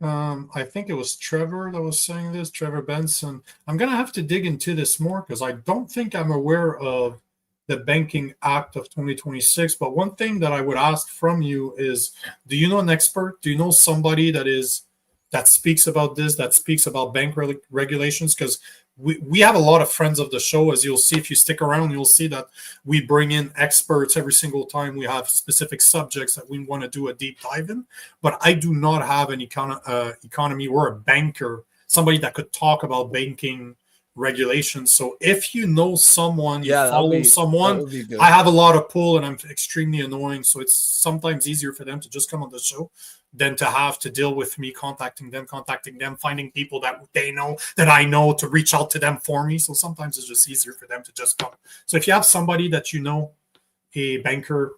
I think it was Trevor that was saying this, Trevor Benson. I'm going to have to dig into this more because I don't think I'm aware of the Banking Act of 2026. But one thing that I would ask from you is, do you know an expert? Do you know somebody that speaks about this, that speaks about bank regulations? Because we have a lot of friends of the show. As you'll see, if you stick around, you'll see that we bring in experts every single time we have specific subjects that we want to do a deep dive in. But I do not have an economy or a banker, somebody that could talk about banking regulations. So if you know someone, you follow someone, I have a lot of pull and I'm extremely annoying. So it's sometimes easier for them to just come on the show than to have to deal with me contacting them, finding people that they know, that I know, to reach out to them for me. So sometimes it's just easier for them to just come. So if you have somebody that you know, a banker,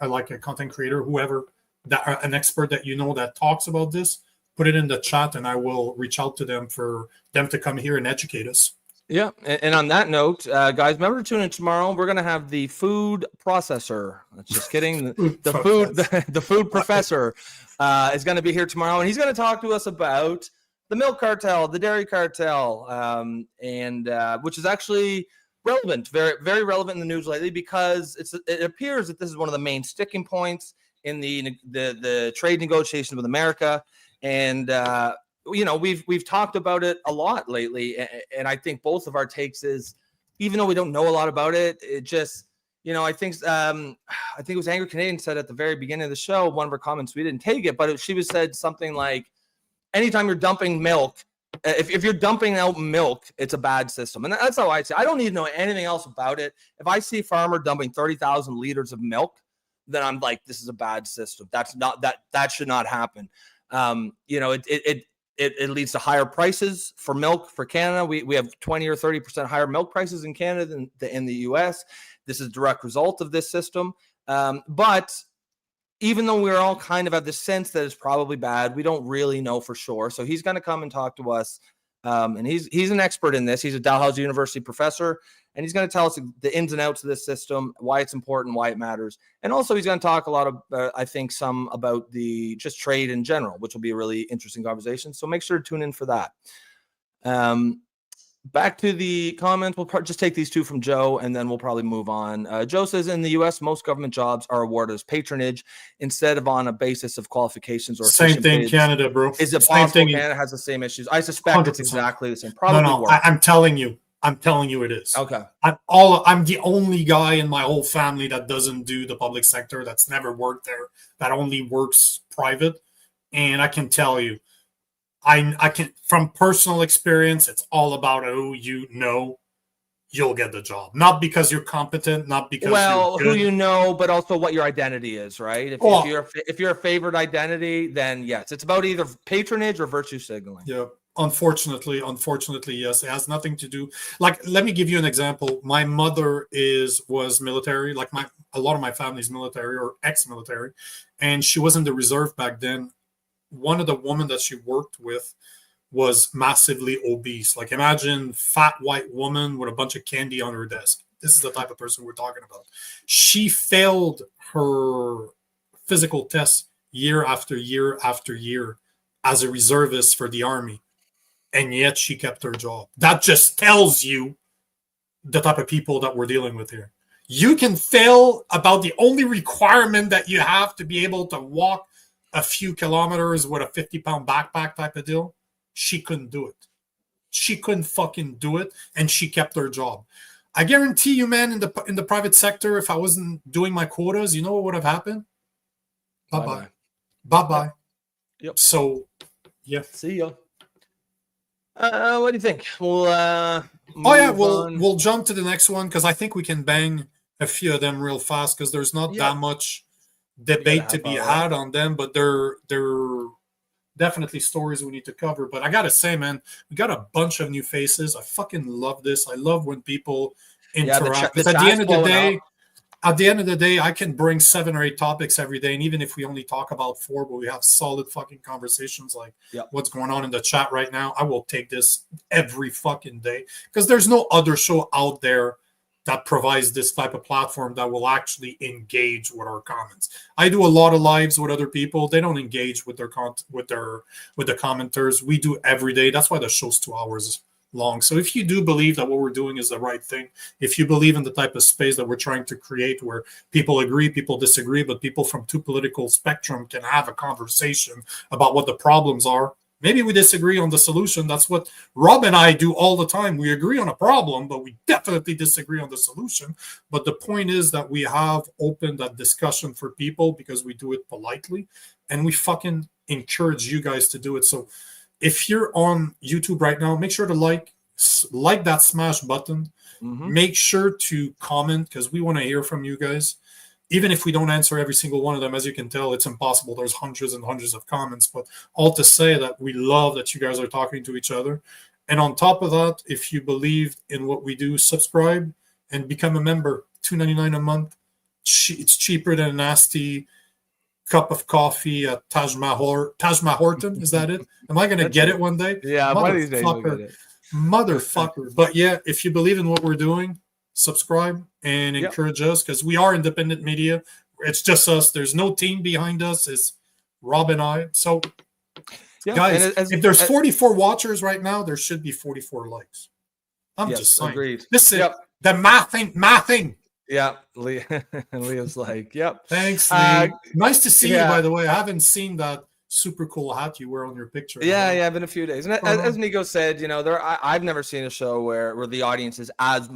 like a content creator, whoever, an expert that you know that talks about this, put it in the chat and I will reach out to them for them to come here and educate us.
Yeah, and on that note, guys, remember to tune in tomorrow. We're gonna have the food processor. Just kidding. The food professor is going to be here tomorrow, and he's going to talk to us about the milk cartel, the dairy cartel, and which is actually relevant, very very relevant in the news lately, because it appears that this is one of the main sticking points in the trade negotiations with America, and we've talked about it a lot lately, and I think both of our takes is, even though we don't know a lot about it, it just, I think it was Angry Canadian said at the very beginning of the show, one of her comments, we didn't take it, but she said something like, anytime you're dumping milk, if you're dumping out milk, it's a bad system. And that's how I say it. I don't need to know anything else about it. If I see a farmer dumping 30,000 liters of milk, then I'm like, this is a bad system. That should not happen. It leads to higher prices for milk for Canada. We have 20 or 30% higher milk prices in Canada than in the U.S. This is a direct result of this system. But even though we're all kind of have the sense that it's probably bad, we don't really know for sure. So he's going to come and talk to us. And he's an expert in this. He's a Dalhousie University professor, and he's going to tell us the ins and outs of this system, why it's important, why it matters. And also he's going to talk a lot of, I think, some about the just trade in general, which will be a really interesting conversation. So make sure to tune in for that. Back to the comments. We'll just take these two from Joe, and then we'll probably move on. Joe says, in the U.S., most government jobs are awarded as patronage instead of on a basis of qualifications or
same thing. Canada, bro.
Is it possible Canada has the same issues? I suspect 100%. It's exactly the same. Probably
no. I'm telling you it is.
Okay.
I'm the only guy in my whole family that doesn't do the public sector, that's never worked there, that only works private, and I can tell you, I can, from personal experience, it's all about you'll get the job. Not because you're competent, not because you're good.
Who you know, but also what your identity is, right? If you're a favored identity, then yes, it's about either patronage or virtue signaling.
Yeah. Unfortunately, yes. It has nothing to do. Like, let me give you an example. My mother was military. Like, a lot of my family's military or ex-military, and she was in the reserve back then. One of the women that she worked with was massively obese. Like, imagine fat white woman with a bunch of candy on her desk. This is the type of person we're talking about. She failed her physical tests year after year after year as a reservist for the Army, and yet she kept her job. That just tells you the type of people that we're dealing with here. You can fail about the only requirement that you have to be able to walk a few kilometers with a 50-pound backpack type of deal. She couldn't do it. She couldn't fucking do it, and she kept her job. I guarantee you, man, in the private sector, if I wasn't doing my quotas, you know what would have happened? Bye-bye. Bye-bye.
Yep.
So, yeah.
See ya. What do you think? We'll
we'll jump to the next one, because I think we can bang a few of them real fast, because there's not that much debate to be had on them, but they're definitely stories we need to cover. But I gotta say, man, we got a bunch of new faces. I fucking love this. I love when people interact. Because at the end of the day, I can bring 7 or 8 topics every day, and even if we only talk about 4, but we have solid fucking conversations like what's going on in the chat right now, I will take this every fucking day, because there's no other show out there that provides this type of platform that will actually engage with our comments. I do a lot of lives with other people. They don't engage with the commenters. We do every day. That's why the show's 2 hours long. So if you do believe that what we're doing is the right thing, if you believe in the type of space that we're trying to create where people agree, people disagree, but people from two political spectrum can have a conversation about what the problems are. Maybe we disagree on the solution. That's what Rob and I do all the time. We agree on a problem, but we definitely disagree on the solution. But the point is that we have opened that discussion for people because we do it politely, and we fucking encourage you guys to do it. So if you're on YouTube right now, make sure to like that smash button.
Mm-hmm.
Make sure to comment because we want to hear from you guys. Even if we don't answer every single one of them, as you can tell, it's impossible. There's hundreds and hundreds of comments, but all to say that we love that you guys are talking to each other. And on top of that, if you believe in what we do, subscribe and become a member. $2.99 a month. It's cheaper than a nasty cup of coffee at Taj Mahorton. Is that it? Am I going to get it one day?
Yeah, one of these days we'll get it.
Motherfucker. But yeah, if you believe in what we're doing, subscribe and encourage us because we are independent media. It's just us. There's no team behind us. It's Rob and I. So, guys, if there's 44 watchers right now, there should be 44 likes. I'm just saying.
Agreed.
Listen, the mathing.
Yeah, Leah's like, yep.
Thanks, Lee. Nice to see you, by the way. I haven't seen that super cool hat you wear on your picture.
Yeah, been a few days. And as Nico said, you know, I've never seen a show where the audience is as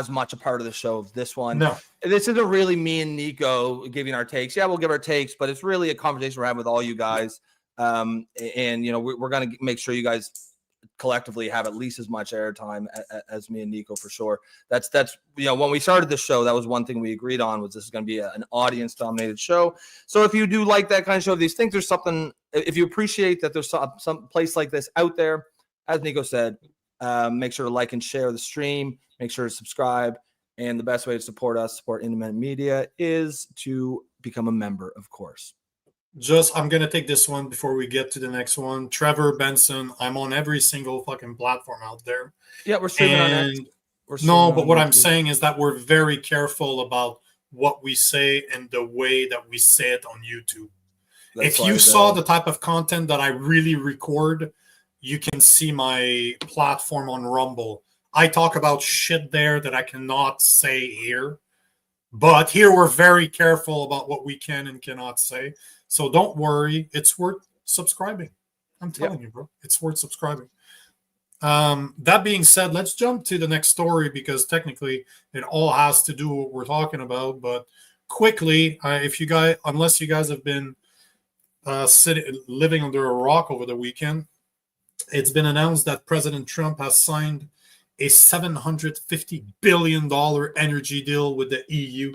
much a part of the show of this one.
No,
this isn't really me and Nico giving our takes. Yeah, we'll give our takes, but it's really a conversation we're having with all you guys. And you know, we're going to make sure you guys collectively have at least as much airtime as me and Nico for sure. That's you know, when we started the show, that was one thing we agreed on, was this is going to be an audience dominated show. So if you do like that kind of show, these things, there's something, if you appreciate that there's some place like this out there, as Nico said, make sure to like and share the stream, make sure to subscribe. And the best way to support us, support independent media, is to become a member, of course.
I'm going to take this one before we get to the next one. Trevor Benson, I'm on every single fucking platform out there.
Yeah, we're streaming on it.
But what I'm saying is that we're very careful about what we say and the way that we say it on YouTube. If you saw the type of content that I really record, you can see my platform on Rumble. I talk about shit there that I cannot say here. But here we're very careful about what we can and cannot say. So don't worry. It's worth subscribing. I'm telling you, bro. It's worth subscribing. That being said, let's jump to the next story because technically it all has to do with what we're talking about. But quickly, unless you guys have been living under a rock over the weekend, it's been announced that President Trump has signed a $750 billion energy deal with the EU,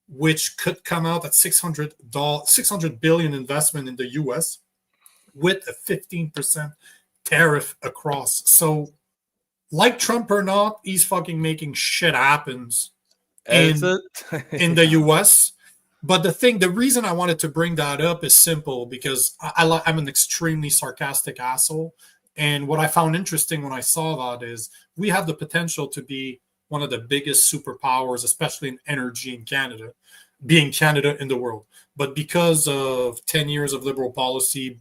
which could come out at $600 billion investment in the U.S. with a 15% tariff across. So, like Trump or not, he's fucking making shit happens in the U.S. But the reason I wanted to bring that up is simple because I'm an extremely sarcastic asshole. And what I found interesting when I saw that is we have the potential to be one of the biggest superpowers, especially in energy in Canada, being Canada in the world. But because of 10 years of liberal policy,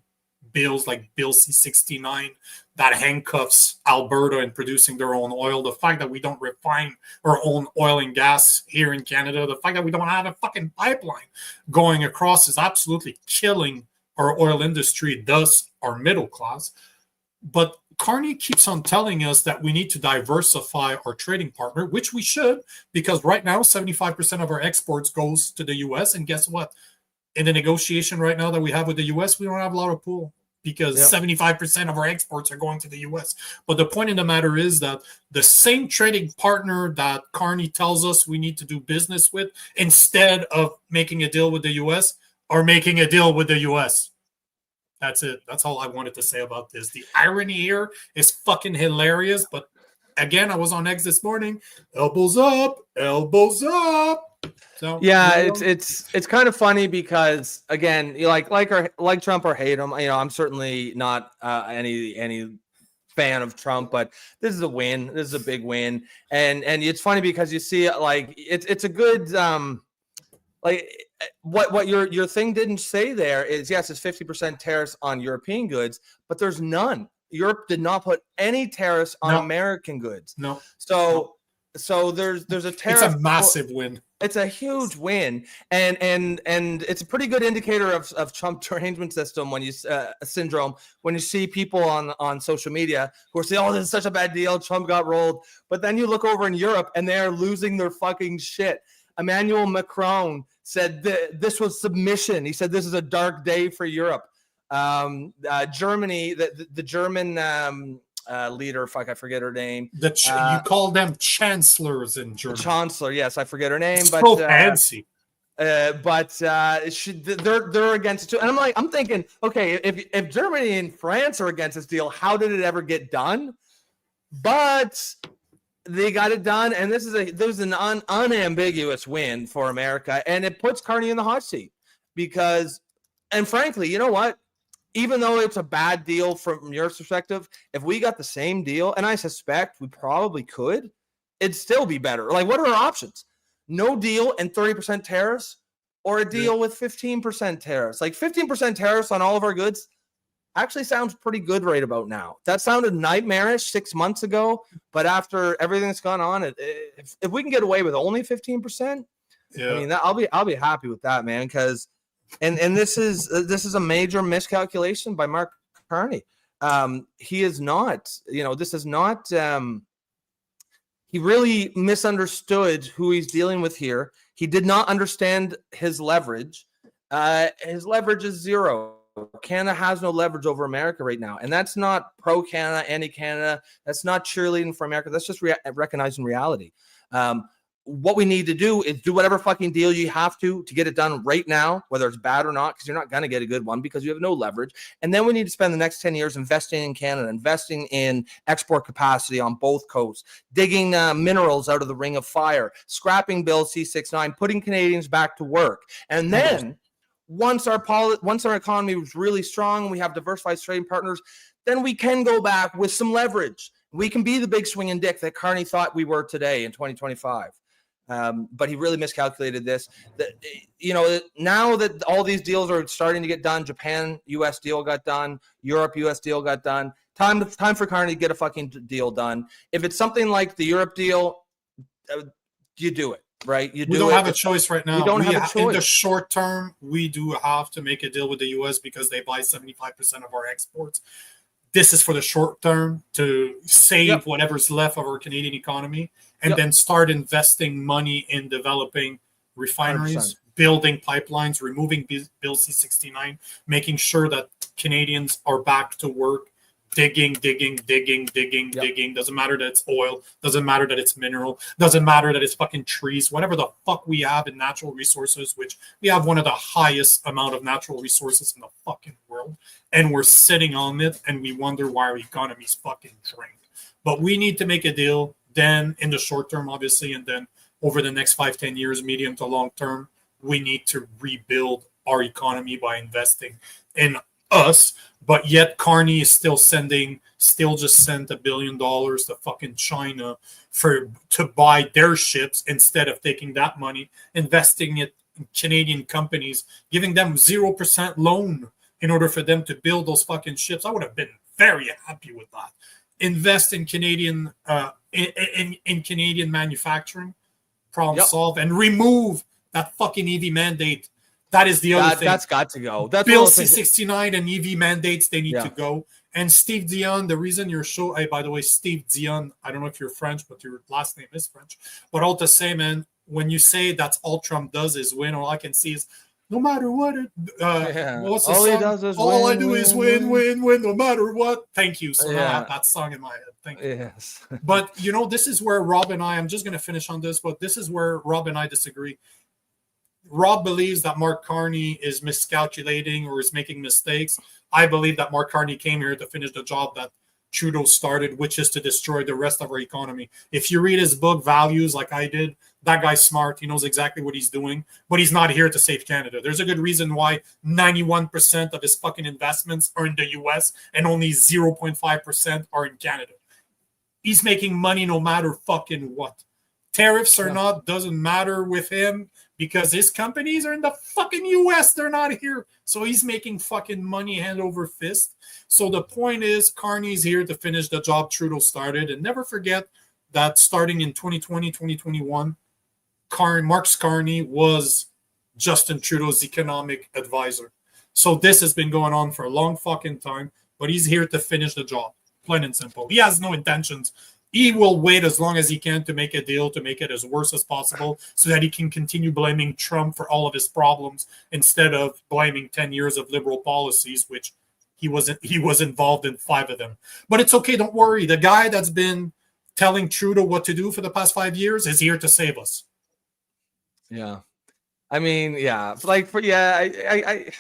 bills like Bill C-69 that handcuffs Alberta in producing their own oil, the fact that we don't refine our own oil and gas here in Canada, the fact that we don't have a fucking pipeline going across is absolutely killing our oil industry, thus our middle class. But Carney keeps on telling us that we need to diversify our trading partner, which we should, because right now 75% of our exports goes to the U.S. And guess what? In the negotiation right now that we have with the U.S., we don't have a lot of pull because 75% of our exports are going to the U.S. But the point in the matter is that the same trading partner that Carney tells us we need to do business with, instead of making a deal with the U.S., are making a deal with the U.S. That's it. That's all I wanted to say about this. The irony here is fucking hilarious. But again, I was on X this morning. Elbows up, elbows up. So
yeah, it's kind of funny because again, you like Trump or hate him. You know, I'm certainly not any fan of Trump, but this is a win. This is a big win. And it's funny because you see like it's a good like what your thing didn't say there is, yes, it's 50% tariffs on European goods, but there's none. Europe did not put any tariffs on American goods.
No.
So there's a tariff.
It's a massive win.
It's a huge win, and it's a pretty good indicator of Trump's derangement system when you syndrome when you see people on social media who are saying, "Oh, this is such a bad deal. Trump got rolled," but then you look over in Europe and they are losing their fucking shit. Emmanuel Macron said this was submission. He said this is a dark day for Europe. Germany, the German leader, I forget her name.
You call them chancellors in Germany.
The chancellor, yes, I forget her name, but
so fancy.
They're against it too. And I'm thinking, okay, if Germany and France are against this deal, how did it ever get done? But they got it done, and there's an unambiguous win for America, and it puts Carney in the hot seat because, and frankly, you know what? Even though it's a bad deal from your perspective, if we got the same deal, and I suspect we probably could, it'd still be better. Like, what are our options? No deal and 30% tariffs, or a deal with 15% tariffs? Like 15% tariffs on all of our goods actually sounds pretty good right about now. That sounded nightmarish 6 months ago, but after everything that's gone on, if we can get away with only 15%, I mean, I'll be happy with that, man. Because and this is a major miscalculation by Mark Carney. He is not, this is not. He really misunderstood who he's dealing with here. He did not understand his leverage. His leverage is zero. Canada has no leverage over America right now. And that's not pro-Canada, anti-Canada. That's not cheerleading for America. That's just recognizing reality. What we need to do is do whatever fucking deal you have to get it done right now, whether it's bad or not, because you're not going to get a good one because you have no leverage. And then we need to spend the next 10 years investing in Canada, investing in export capacity on both coasts, digging minerals out of the Ring of Fire, scrapping Bill C-69, putting Canadians back to work. And then once our economy was really strong, we have diversified trading partners, then we can go back with some leverage. We can be the big swinging dick that Carney thought we were today in 2025. But he really miscalculated this. Now that all these deals are starting to get done, Japan, U.S. deal got done, Europe, U.S. deal got done. Time for Carney to get a fucking deal done. If it's something like the Europe deal, you do it, right? We
don't have a choice right now.
We don't have a choice.
In the short term, we do have to make a deal with the U.S. because they buy 75% of our exports. This is for the short term to save whatever's left of our Canadian economy and then start investing money in developing refineries, 100%. Building pipelines, removing Bill C-69, making sure that Canadians are back to work, digging. Doesn't matter that it's oil. Doesn't matter that it's mineral. Doesn't matter that it's fucking trees. Whatever the fuck we have in natural resources, which we have one of the highest amount of natural resources in the fucking world. And we're sitting on it, and we wonder why our economy's fucking drained. But we need to make a deal then in the short term, obviously, and then over the next 5-10 years, medium to long term, we need to rebuild our economy by investing in us. But yet Carney is still just sent $1 billion to fucking China to buy their ships instead of taking that money, investing it in Canadian companies, giving them 0% loan in order for them to build those fucking ships. I would have been very happy with that. Invest in Canadian in Canadian manufacturing, problem solved, and remove that fucking EV mandate. That is the other thing. That's
got to go. That's
Bill C-69 and EV mandates, they need to go. And Steve Dion, the reason your show, by the way, Steve Dion, I don't know if you're French, but your last name is French. But all to say, man, when you say that's all Trump does is win, all I can see is no matter what. What's the
all
song?
He does is
all
win,
I do is win, no matter what. Thank you. So now I have that song in my head. Thank you.
Yes.
But, this is where Rob and I'm just going to finish on this, but this is where Rob and I disagree. Rob believes that Mark Carney is miscalculating or is making mistakes. I believe that Mark Carney came here to finish the job that Trudeau started, which is to destroy the rest of our economy. If you read his book, Values, like I did, that guy's smart. He knows exactly what he's doing, but he's not here to save Canada. There's a good reason why 91% of his fucking investments are in the US and only 0.5% are in Canada. He's making money no matter fucking what. Tariffs or not, doesn't matter with him because his companies are in the fucking US. They're not here. So he's making fucking money hand over fist. So the point is, Carney's here to finish the job Trudeau started. And never forget that starting in 2020, 2021, Mark Carney was Justin Trudeau's economic advisor. So this has been going on for a long fucking time, but he's here to finish the job. Plain and simple. He has no intentions. He will wait as long as he can to make a deal, to make it as worse as possible, so that he can continue blaming Trump for all of his problems instead of blaming 10 years of liberal policies, which he was involved in 5 of them. But it's okay, don't worry. The guy that's been telling Trudeau what to do for the past 5 years is here to save us.
Yeah. I mean, yeah. Like, I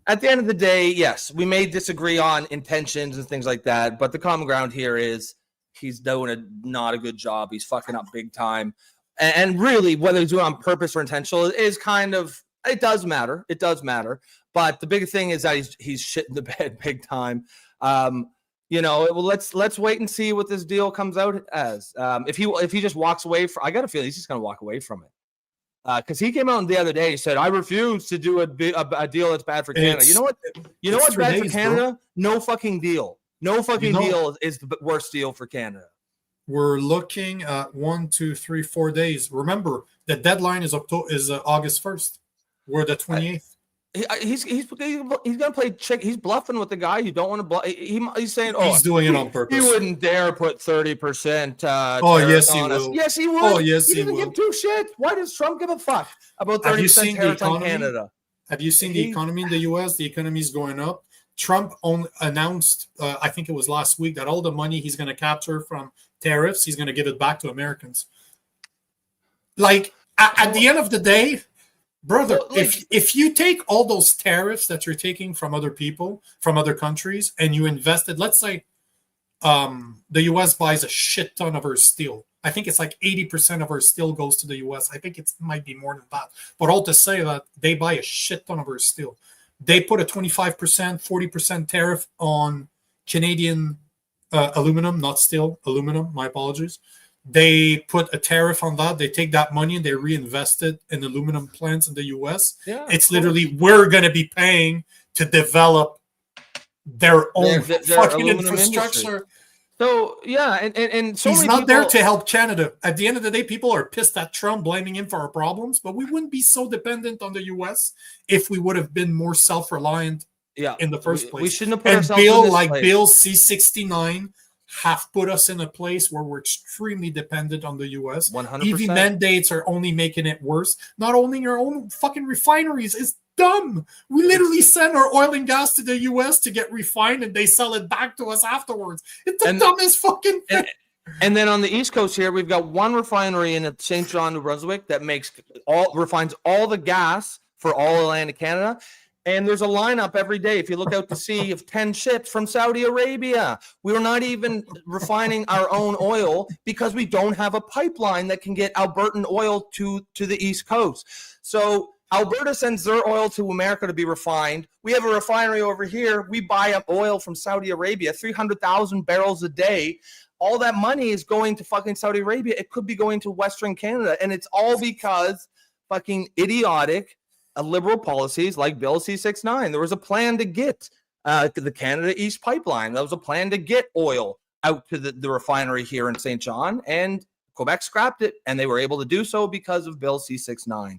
at the end of the day, yes, we may disagree on intentions and things like that, but the common ground here is he's doing not a good job. He's fucking up big time. And really, whether he's doing it on purpose or intentional is kind of, it does matter. It does matter. But the big thing is that he's shitting the bed big time. Well, let's wait and see what this deal comes out as. If he just walks away I got a feeling he's just going to walk away from it. Because he came out the other day, he said, "I refuse to do a deal that's bad for Canada." You know what? You know what's bad for Canada? Bro. No fucking deal. No fucking deal is the worst deal for Canada.
We're looking at 1, 2, 3, 4 days. Remember, the deadline is August 1st. We're the 28th.
He's gonna play chick. He's bluffing with the guy. You don't want to bluff. He's saying, "Oh,
he's doing it on purpose."
He wouldn't dare put 30%.
Oh yes, he will.
Yes, he would.
Oh yes,
he doesn't give 2 shits. Why does Trump give a fuck about 30% tariffs on Canada?
Have you seen the economy in the U.S.? The economy is going up. Trump announced, I think it was last week, that all the money he's going to capture from tariffs, he's going to give it back to Americans. Like at the end of the day. Brother, if you take all those tariffs that you're taking from other people, from other countries, and you invested, let's say the U.S. buys a shit ton of our steel. I think it's like 80% of our steel goes to the U.S. I think it might be more than that. But all to say that they buy a shit ton of our steel. They put a 25%, 40% tariff on Canadian aluminum, not steel, aluminum, my apologies. They put a tariff on that. They take that money and they reinvest it in aluminum plants in the U.S. Yeah, it's literally, we're going to be paying to develop their own fucking infrastructure. Industry.
So, yeah, and so
he's not there to help Canada. At the end of the day, people are pissed at Trump, blaming him for our problems, but we wouldn't be so dependent on the U.S. if we would have been more self-reliant in the first place.
We shouldn't have put ourselves in this place.
Bill C-69 have put us in a place where we're extremely dependent on the U.S.
100%.
EV mandates are only making it worse. Not only our own fucking refineries is dumb. We literally send our oil and gas to the U.S. to get refined, and they sell it back to us afterwards. It's the dumbest fucking thing.
And then on the East Coast here, we've got one refinery in St. John, New Brunswick, that refines all the gas for all Atlantic Canada. And there's a lineup every day, if you look out to sea, of 10 ships from Saudi Arabia. We are not even refining our own oil because we don't have a pipeline that can get Albertan oil to the East Coast. So Alberta sends their oil to America to be refined. We have a refinery over here. We buy up oil from Saudi Arabia, 300,000 barrels a day. All that money is going to fucking Saudi Arabia. It could be going to Western Canada. And it's all because fucking idiotic liberal policies like Bill C-69. There was a plan to get the Canada East Pipeline. There was a plan to get oil out to the refinery here in St. John, and Quebec scrapped it, and they were able to do so because of Bill C-69.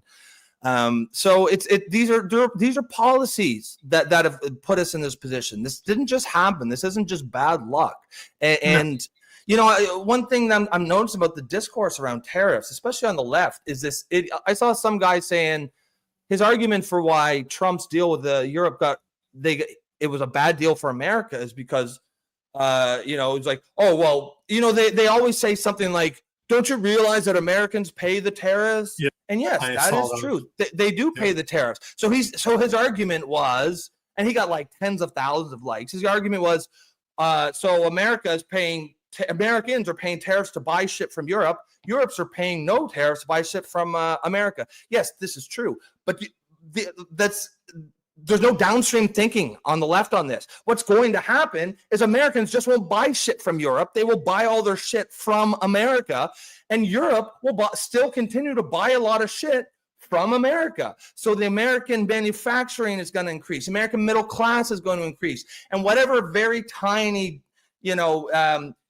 So these are policies that have put us in this position. This didn't just happen. This isn't just bad luck. And you know, one thing that I'm noticing about the discourse around tariffs, especially on the left, is this. I saw some guy saying his argument for why Trump's deal with Europe it was a bad deal for America is because, it's like, oh, well, they always say something like, don't you realize that Americans pay the tariffs? Yeah, and yes, that is true. They do pay the tariffs. So his argument was, and he got like tens of thousands of likes. His argument was, So Americans are paying tariffs to buy shit from Europe. Europe's are paying no tariffs to buy shit from America. Yes, this is true, but there's no downstream thinking on the left on this. What's going to happen is Americans just won't buy shit from Europe. They will buy all their shit from America, and Europe will still continue to buy a lot of shit from America. So the American manufacturing is going to increase. American middle class is going to increase. And whatever very tiny,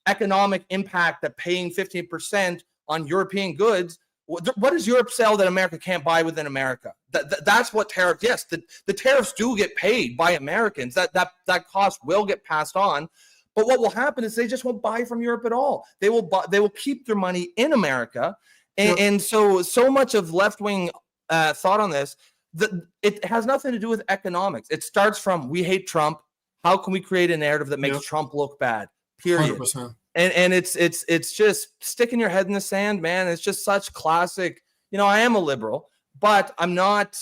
economic impact that paying 15% on European goods, what does Europe sell that America can't buy within America? That's what tariffs. Yes, the tariffs do get paid by Americans. That cost will get passed on. But what will happen is they just won't buy from Europe at all. They will keep their money in America. And so much of left-wing thought on this, it has nothing to do with economics. It starts from, we hate Trump. How can we create a narrative that makes Trump look bad? Period. 100%. And it's just sticking your head in the sand, man. It's just such classic. I am a liberal, but I'm not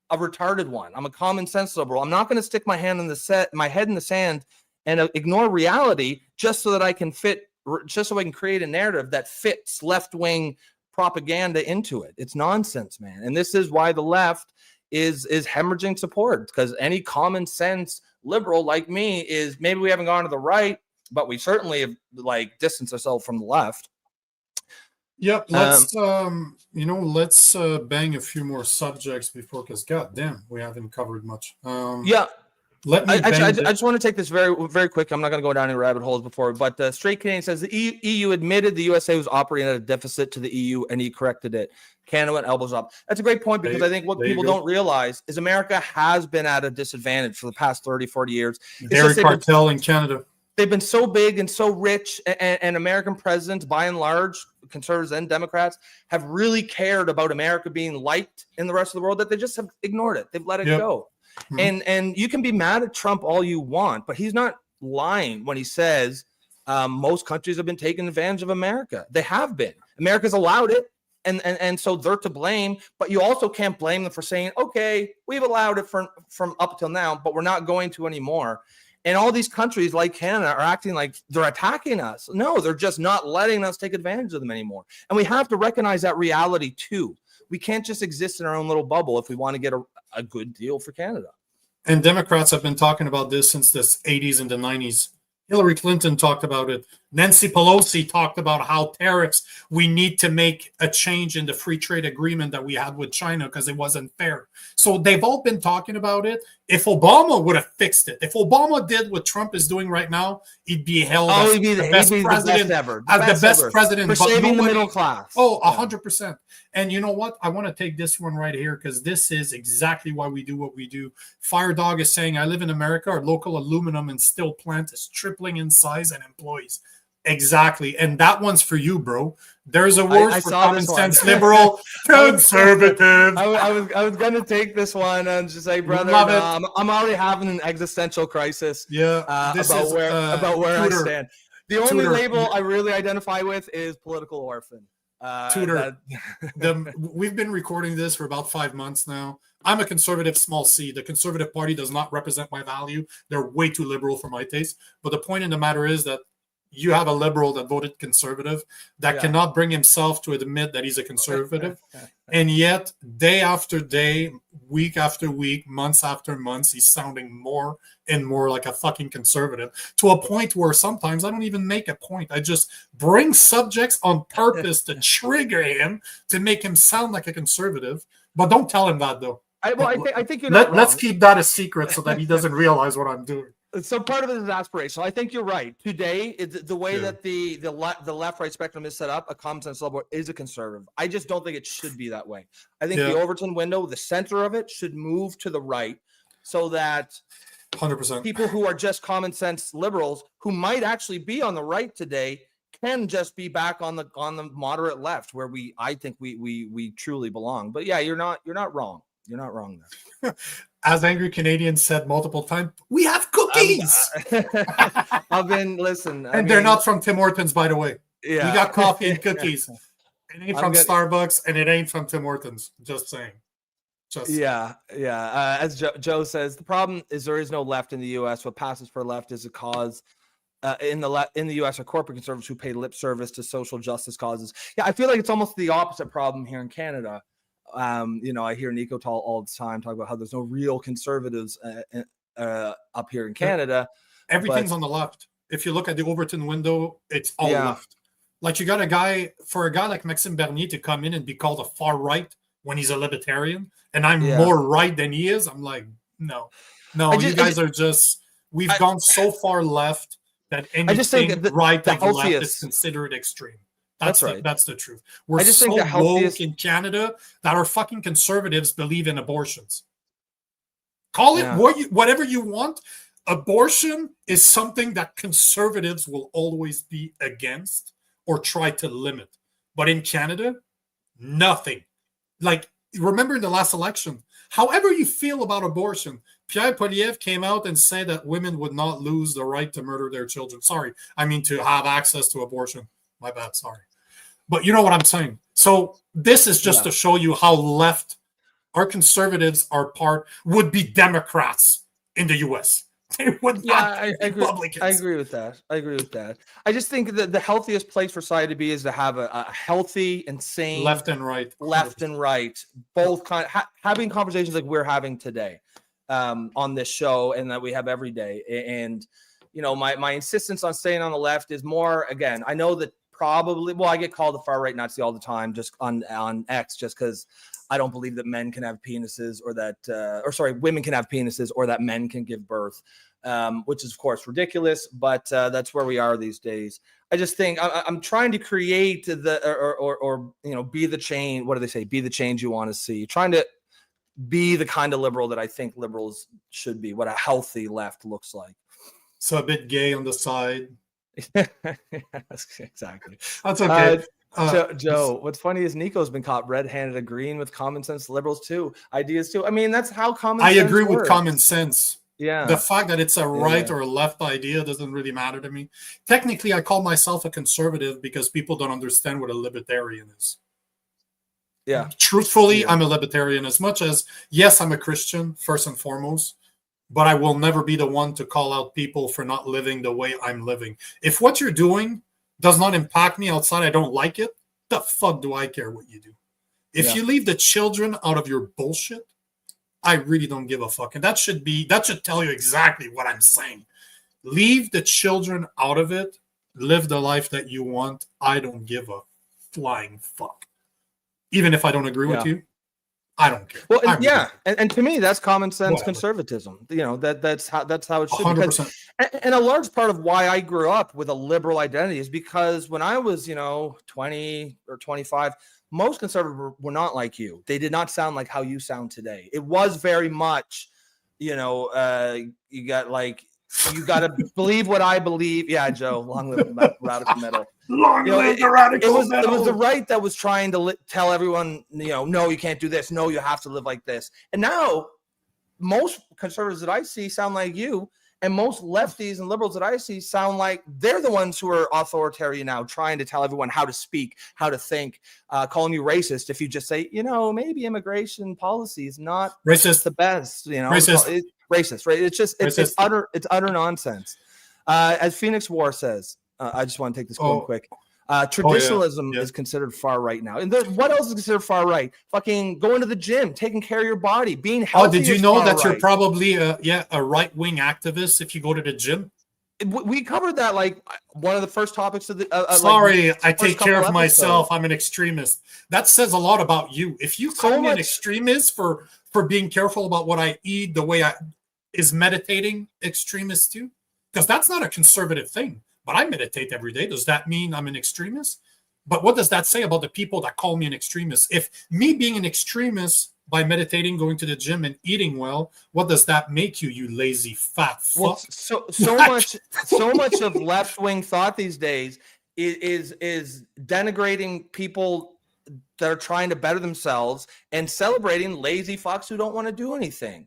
a retarded one. I'm a common sense liberal. I'm not going to stick my head in the sand and ignore reality just so I can create a narrative that fits left-wing propaganda into it. It's nonsense, man. And this is why the left is hemorrhaging support, because any common sense liberal like me is, maybe we haven't gone to the right, but we certainly have distanced ourselves from the left.
Yep. Let's bang a few more subjects before, because goddamn, we haven't covered much. I just want to take this very, very quick. I'm not going to go down any rabbit holes before, but Straight Canadian says the EU admitted the USA was operating at a deficit to the EU, and he corrected it. Canada went elbows up. That's a great point, because I think what people don't realize is America has been at a disadvantage for the past 30, 40 years. Dairy cartel in Canada.
They've been so big and so rich, and American presidents, by and large, conservatives and Democrats, have really cared about America being liked in the rest of the world, that they just have ignored it. They've let it go. Mm-hmm. And you can be mad at Trump all you want, but he's not lying when he says most countries have been taking advantage of America. They have been. America's allowed it, and so they're to blame. But you also can't blame them for saying, okay, we've allowed it from up until now, but we're not going to anymore. And all these countries like Canada are acting like they're attacking us. No, they're just not letting us take advantage of them anymore. And we have to recognize that reality too. We can't just exist in our own little bubble if we want to get a good deal for Canada.
And Democrats have been talking about this since the 80s and the 90s. Hillary Clinton talked about it. Nancy Pelosi talked about how tariffs, we need to make a change in the free trade agreement that we had with China because it wasn't fair. So they've all been talking about it. If Obama would have fixed it, if Obama did what Trump is doing right now, he'd be held as the best president ever. As the best president.
For saving the middle class.
Oh, 100%. And you know what? I want to take this one right here, because this is exactly why we do what we do. Fire Dog is saying, I live in America. Our local aluminum and steel plant is tripling in size and employees. Exactly. And that one's for you, bro. There's a word for common sense liberal conservative.
I was going to take this one and just say, brother, I'm already having an existential crisis about where I stand. The only label I really identify with is political orphan.
We've been recording this for about 5 months now. I'm a conservative, small c. The Conservative Party does not represent my value. They're way too liberal for my taste. But the point in the matter is that you have a liberal that voted conservative that cannot bring himself to admit that he's a conservative. And yet, day after day, week after week, months after months, he's sounding more and more like a fucking conservative, to a point where sometimes I don't even make a point. I just bring subjects on purpose to trigger him, to make him sound like a conservative. But don't tell him that, though.
I think you're not wrong.
Let's keep that a secret so that he doesn't realize what I'm doing.
So part of it is aspirational. I think you're right. Today, the way that the left-right spectrum is set up, a common sense liberal is a conservative. I just don't think it should be that way. I think the Overton window, the center of it, should move to the right, so that
100%
people who are just common sense liberals, who might actually be on the right today, can just be back on the moderate left, where I think we truly belong. But yeah, you're not wrong. You're not wrong there.
As Angry Canadians said multiple times, we have cookies. They're not from Tim Hortons, by the way. Yeah. We got coffee and cookies. It ain't from Starbucks, and it ain't from Tim Hortons. Just saying.
As Joe says, the problem is there is no left in the U.S. What passes for left is a cause in the U.S. are corporate conservatives who pay lip service to social justice causes. Yeah, I feel like it's almost the opposite problem here in Canada. I hear Nico all the time talk about how there's no real conservatives up here in Canada.
Everything's on the left. If you look at the Overton window, it's all left. Like you got a guy like Maxime Bernier to come in and be called a far right when he's a libertarian, and I'm more right than he is. I'm like, no, you guys are just. We've gone so far left that anything right of left is considered extreme. That's right. That's the truth. We're so woke in Canada that our fucking conservatives believe in abortions. Call it whatever you want. Abortion is something that conservatives will always be against or try to limit. But in Canada, nothing. Like, remember in the last election, however you feel about abortion, Pierre Poilievre came out and said that women would not lose the right to murder their children. Sorry, I mean to have access to abortion. My bad, sorry. But you know what I'm saying. So this is just to show you how left our conservatives would be Democrats in the U.S. They would not be Republicans.
I agree with that. I just think that the healthiest place for society to be is to have a healthy and sane
left and right,
both having conversations like we're having today on this show and that we have every day. And my insistence on staying on the left is more, again, I know that I get called the far right Nazi all the time just on X, just because I don't believe that men can have penises women can have penises or that men can give birth, which is of course ridiculous, but that's where we are these days. I just think I'm trying to create be the change. What do they say? Be the change you want to see. Trying to be the kind of liberal that I think liberals should be, what a healthy left looks like.
So a bit gay on the side.
Yes, exactly.
That's okay.
Joe, what's funny is Nico's been caught red-handed agreeing with common sense liberals too, ideas too. I mean, that's how common sense
agree
works.
With common sense.
Yeah.
The fact that it's a right or a left idea doesn't really matter to me. Technically, I call myself a conservative because people don't understand what a libertarian is.
Yeah.
Truthfully, I'm a libertarian as much as, yes, I'm a Christian, first and foremost. But I will never be the one to call out people for not living the way I'm living. If what you're doing does not impact me outside, I don't like it, the fuck do I care what you do? If you leave the children out of your bullshit, I really don't give a fuck. And that should tell you exactly what I'm saying. Leave the children out of it. Live the life that you want. I don't give a flying fuck. Even if I don't agree with you. I don't care.
Well, and to me, that's common sense conservatism. That's how it should
100%.
be. And a large part of why I grew up with a liberal identity is because when I was, 20 or 25, most conservatives were not like you. They did not sound like how you sound today. It was very much, you got to believe what I believe. Yeah, Joe, long live radical metal.
Long live the radical metal.
It was the right that was trying to tell everyone, no, you can't do this. No, you have to live like this. And now most conservatives that I see sound like you, and most lefties and liberals that I see sound like they're the ones who are authoritarian now, trying to tell everyone how to speak, how to think, calling you racist if you just say, maybe immigration policy is not
racist,
the best. Racist, right? It's utter nonsense. As Phoenix War says, I just want to take this one quick. Traditionalism is considered far right now. And what else is considered far right? Fucking going to the gym, taking care of your body, being healthy.
Did you know that you're probably a right-wing activist if you go to the gym?
We covered that like one of the first topics of the.
Sorry, I take care of myself. I'm an extremist. That says a lot about you. If you call me an extremist for being careful about what I eat, the way is meditating extremist too? Because that's not a conservative thing. But I meditate every day. Does that mean I'm an extremist? But what does that say about the people that call me an extremist? If me being an extremist by meditating, going to the gym, and eating well, what does that make you, you lazy fat fuck?
Well, so much of left-wing thought these days is denigrating people that are trying to better themselves and celebrating lazy fucks who don't want to do anything.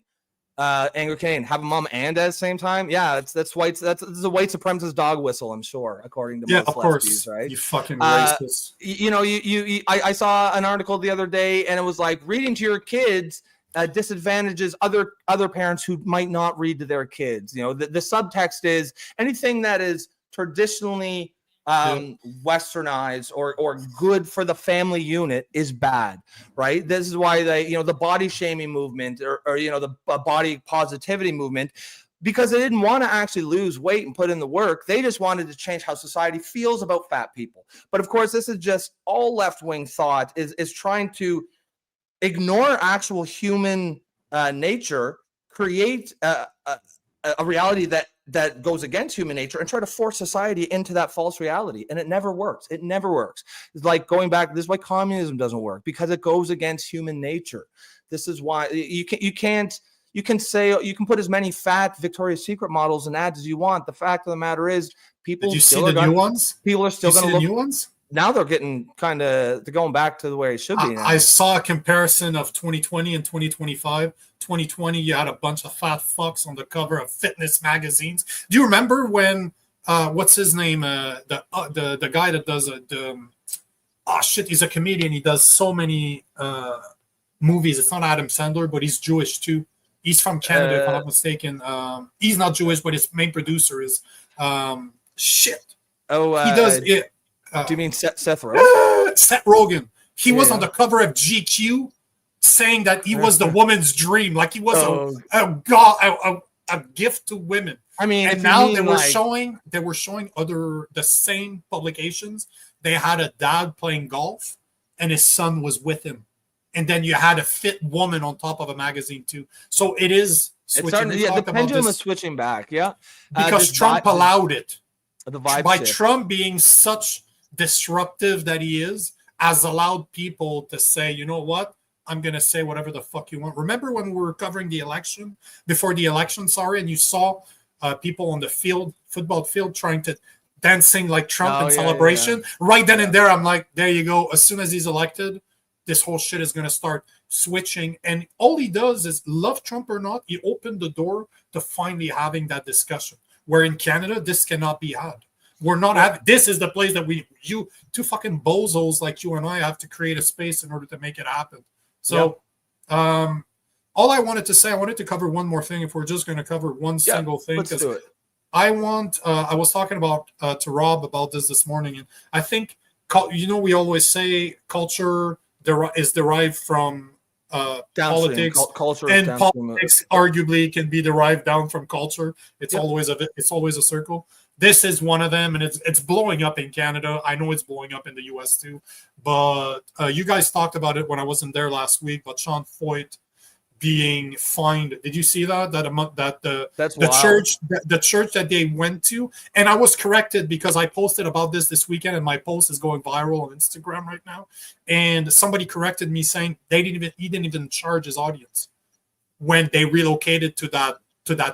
Angry Canadian, have a mom and dad at the same time. Yeah, that's a white supremacist dog whistle, I'm sure, according to most
of course,
lefties, right?
You fucking racist.
I saw an article the other day, and it was like reading to your kids disadvantages other parents who might not read to their kids. The subtext is anything that is traditionally westernized or good for the family unit is bad, right? This is why the body shaming movement or the body positivity movement, because they didn't want to actually lose weight and put in the work. They just wanted to change how society feels about fat people. But of course, this is just all left-wing thought is trying to ignore actual human nature, create a reality that goes against human nature, and try to force society into that false reality. And it never works. It never works. It's like going back. This is why communism doesn't work, because it goes against human nature. This is why you can put as many fat Victoria's Secret models and ads as you want. The fact of the matter is, people.
Did you see the new ones?
People are still going to look.
New ones?
Now they're going back to the way it should be now.
I saw a comparison of 2020 and 2025. 2020, you had a bunch of fat fucks on the cover of fitness magazines. Do you remember when what's his name? The guy that does he's a comedian. He does so many movies. It's not Adam Sandler, but he's Jewish too. He's from Canada, if I'm not mistaken. He's not Jewish, but his main producer is shit. He does it.
Do you mean Seth Rogen?
Seth Rogen. He was on the cover of GQ saying that he was the woman's dream, like he was a gift to women.
I mean,
and now they were showing the same publications. They had a dad playing golf, and his son was with him, and then you had a fit woman on top of a magazine too. So it is switching.
The pendulum is switching back. Yeah,
because Trump allowed it.
The vibe
by
shift.
Trump being such disruptive that he is, has allowed people to say, you know what, I'm going to say whatever the fuck you want. Remember when we were covering the election, before the election, and you saw people on the field, football field, trying to dancing like Trump in celebration? Yeah. Right then and there, I'm like, there you go. As soon as he's elected, this whole shit is going to start switching. And all he does is, love Trump or not, he opened the door to finally having that discussion. Where in Canada, this cannot be had. We're not having. This is the place that you two fucking bozos like you and I have to create a space in order to make it happen. So, all I wanted to say, I wanted to cover one more thing. If we're just going to cover one single thing,
let's do it.
I was talking about to Rob about this morning, and I think we always say culture is derived from politics,
culture,
and politics arguably can be derived down from culture. It's always a circle. This is one of them, and it's blowing up in Canada. I know it's blowing up in the U.S. too. But you guys talked about it when I wasn't there last week. But Sean Feucht being fined. Did you see that? The church that they went to, and I was corrected because I posted about this weekend, and my post is going viral on Instagram right now. And somebody corrected me saying he didn't even charge his audience when they relocated to that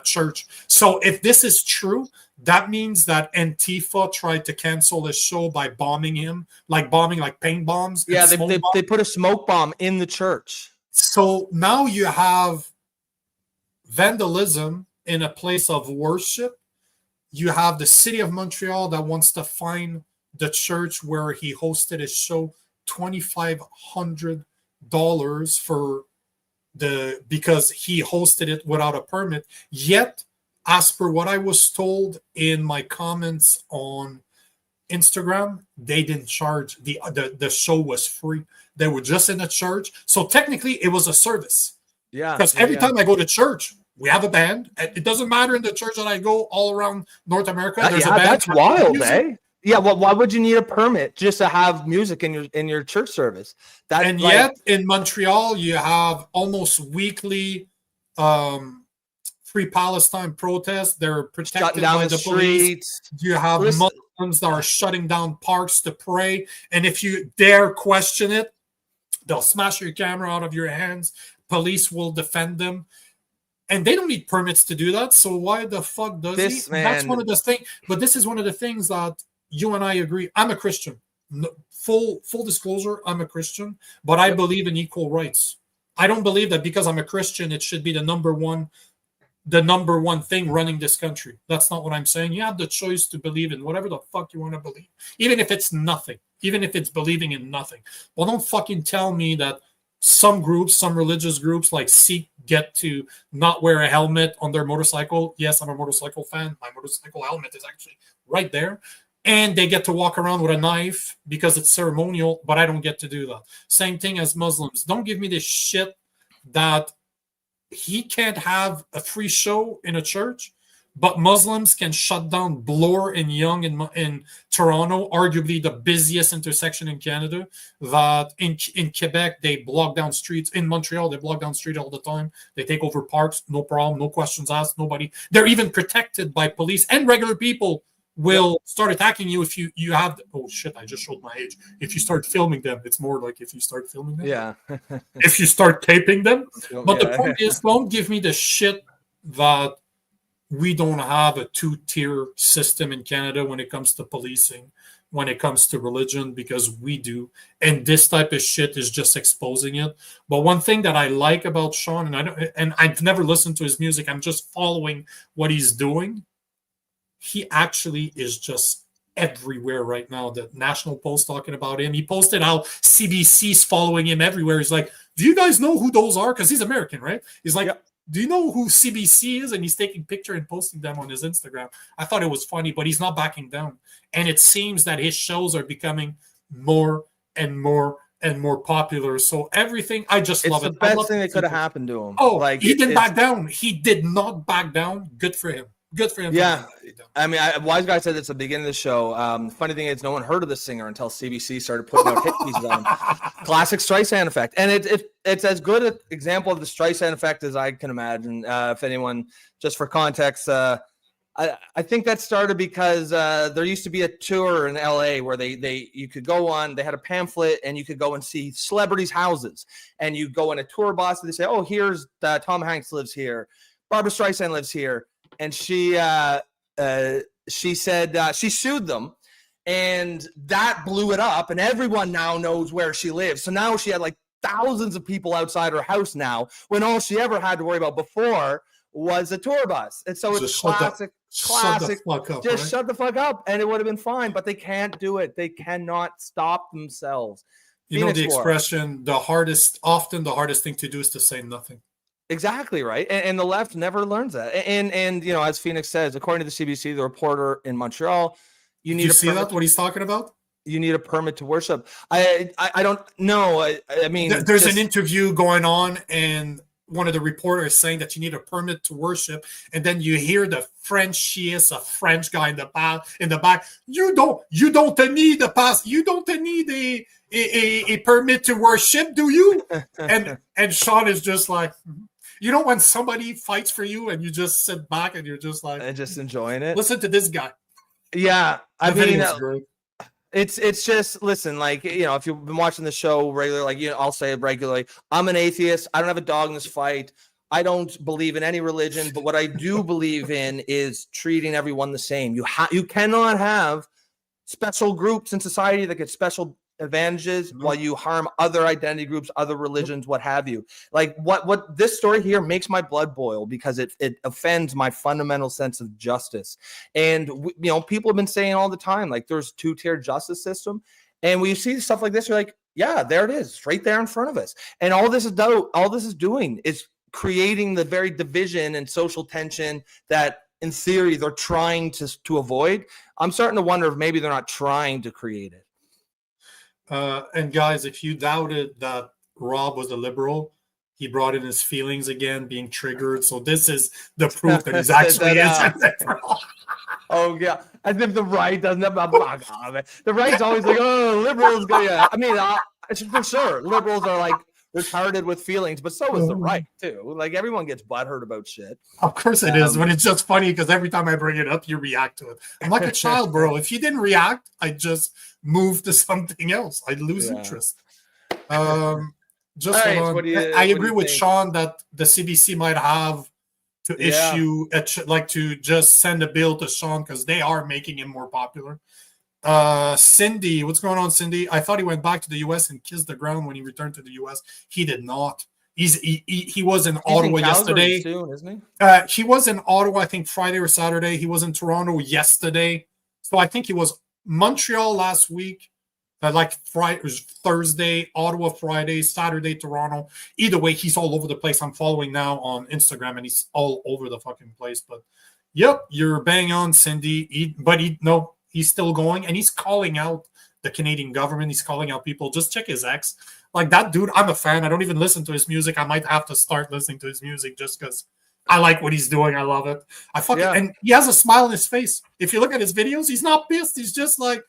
church. So if this is true, that means that Antifa tried to cancel his show by bombing him, like paint bombs.
Yeah, they put a smoke bomb in the church.
So now you have vandalism in a place of worship. You have the city of Montreal that wants to fine the church where he hosted his show $2,500 because he hosted it without a permit. Yet, as per what I was told in my comments on Instagram, they didn't charge. The show was free. They were just in a church. So technically it was a service. Yeah. Because every time I go to church, we have a band. It doesn't matter in the church that I go all around North America. There's a band.
That's wild, eh? Yeah, well, why would you need a permit just to have music in your church service?
Yet in Montreal, you have almost weekly Free Palestine protests. They're protected by the police. You have Muslims that are shutting down parks to pray. And if you dare question it, they'll smash your camera out of your hands. Police will defend them. And they don't need permits to do that. So why the fuck does he? That's one of the things. But this is one of the things that you and I agree. I'm a Christian. Full disclosure, I'm a Christian. But I believe in equal rights. I don't believe that because I'm a Christian, it should be the number one thing running this country. That's not what I'm saying. You have the choice to believe in whatever the fuck you want to believe, even if it's nothing, even if it's believing in nothing. Well, don't fucking tell me that some groups, some religious groups like Sikh get to not wear a helmet on their motorcycle. Yes, I'm a motorcycle fan. My motorcycle helmet is actually right there. And they get to walk around with a knife because it's ceremonial, but I don't get to do that. Same thing as Muslims. Don't give me this shit that he can't have a free show in a church, but Muslims can shut down Bloor and Yonge in Toronto, arguably the busiest intersection in Canada. That in Quebec, they block down streets. In Montreal, they block down streets all the time. They take over parks, no problem, no questions asked, nobody. They're even protected by police, and regular people will start attacking you if you have. Oh shit! I just showed my age. If you start filming them, it's more like if you start filming them.
Yeah.
If you start taping them, but the point is, don't give me the shit that we don't have a two-tier system in Canada when it comes to policing, when it comes to religion, because we do, and this type of shit is just exposing it. But one thing that I like about Sean, and I've never listened to his music, I'm just following what he's doing. He actually is just everywhere right now. The National Post talking about him. He posted how CBC's following him everywhere. He's like, do you guys know who those are? Because he's American, right? He's like, do you know who CBC is? And he's taking picture and posting them on his Instagram. I thought it was funny, but he's not backing down. And it seems that his shows are becoming more and more and more popular. So everything, I just love it.
It's the best thing that could have happened to him.
Oh, like he didn't back down. He did not back down. Good for him. Good for him.
Yeah. I mean, Wise Guy said this at the beginning of the show. Funny thing is, no one heard of the singer until CBC started putting out hit pieces on him. Classic Streisand effect. And it's as good an example of the Streisand effect as I can imagine. If anyone, just for context, I think that started because there used to be a tour in LA where you could go on, they had a pamphlet and you could go and see celebrities' houses. And you go in a tour bus and they say, oh, here's Tom Hanks lives here. Barbra Streisand lives here. And she said she sued them, and that blew it up, and everyone now knows where she lives. So now she had like thousands of people outside her house now, when all she ever had to worry about before was a tour bus. And so it's classic.
Shut the fuck up,
just shut the fuck up, and it would have been fine. But they can't do it. They cannot stop themselves.
You know the expression, the hardest thing to do is to say nothing.
Exactly right, and the left never learns that. And you know, as Phoenix says, according to the CBC, the reporter in Montreal, you need to see that
what he's talking about.
You need a permit to worship. I don't know. I mean,
there's an interview going on, and one of the reporters saying that you need a permit to worship, and then you hear the Frenchiest, a French guy in the back. You don't need a pass. You don't need a permit to worship, do you? And Sean is just like. You know when somebody fights for you and you just sit back and you're just like
and just enjoying it.
Listen to this guy.
Yeah, I mean, it's just listen. Like, you know, if you've been watching the show regularly, like, you know, I'll say it regularly. I'm an atheist. I don't have a dog in this fight. I don't believe in any religion, but what I do believe in is treating everyone the same. You cannot have special groups in society that get special advantages while you harm other identity groups, other religions, what have you. Like what this story here makes my blood boil because it offends my fundamental sense of justice. And you know, people have been saying all the time, like, there's two-tier justice system, and when you see stuff like this, you're like, yeah, there it is, right there in front of us. And all this is doing is creating the very division and social tension that in theory they're trying to avoid. I'm starting to wonder if maybe they're not trying to create it.
And guys, if you doubted that Rob was a liberal, he brought in his feelings again, being triggered. So this is the proof that he's actually a liberal.
Oh yeah, as if the right doesn't have the right's always like, oh, liberals go. Yeah, I mean, for sure, liberals are like retarded with feelings, but so is the right too. Like, everyone gets butthurt about shit.
Of course it is, but it's just funny because every time I bring it up, you react to it. I'm like a child, bro. If you didn't react, I just move to something else. I'd lose interest. I agree with Sean that the CBC might have to issue to just send a bill to Sean because they are making him more popular. Cindy, what's going on, Cindy? I thought he went back to the U.S. and kissed the ground when he returned to the U.S. He did not. He was in Ottawa yesterday.
Soon, isn't
he? He was in Ottawa, I think Friday or Saturday. He was in Toronto yesterday. So I think he was Montreal last week, Like Friday, Thursday, Ottawa, Friday, Saturday, Toronto. Either way, he's all over the place. I'm following now on Instagram, and he's all over the fucking place. But yep, you're bang on, Cindy. He's still going, and he's calling out the Canadian government. He's calling out people. Just check his ex. Like that dude, I'm a fan. I don't even listen to his music. I might have to start listening to his music just because I like what he's doing. I love it. And he has a smile on his face. If you look at his videos, he's not pissed. He's just like,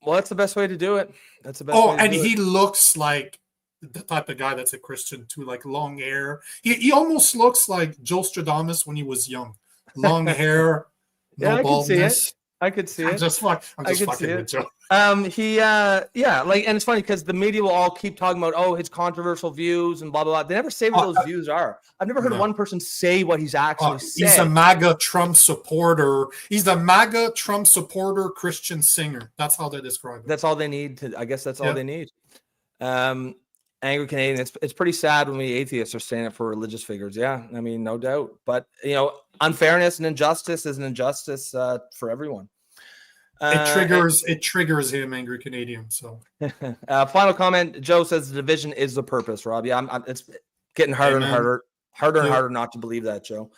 well, that's the best way to do it. That's the best way to do
he looks like the type of guy that's a Christian too, like long hair. He almost looks like Joe Stradamus when he was young. Long hair, no baldness.
I could see it.
I'm just fucking with Joe.
And it's funny because the media will all keep talking about, his controversial views and blah, blah, blah. They never say what those views are. I've never heard one person say what he's actually said.
He's a MAGA Trump supporter. He's a MAGA Trump supporter Christian singer. That's how they describe it.
That's all they need. I guess that's all they need. Angry Canadian. It's pretty sad when we atheists are standing up for religious figures. Yeah, I mean, no doubt. But, unfairness and injustice is an injustice for everyone.
It triggers him, Angry Canadian. So,
final comment. Joe says the division is the purpose. Rob, it's getting harder and harder not to believe that, Joe.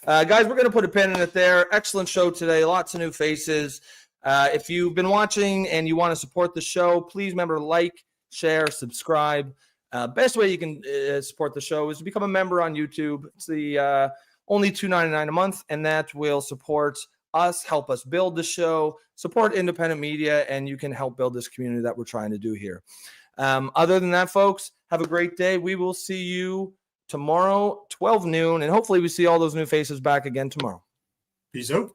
Guys, we're going to put a pin in it there. Excellent show today. Lots of new faces. If you've been watching and you want to support the show, please remember to like, share, subscribe. Best way you can support the show is to become a member on YouTube. It's the only $2.99 a month, and that will support us, help us build the show, support independent media, and you can help build this community that we're trying to do here. Other than that, folks, have a great day. We will see you tomorrow, 12 noon, and hopefully we see all those new faces back again tomorrow.
Peace out.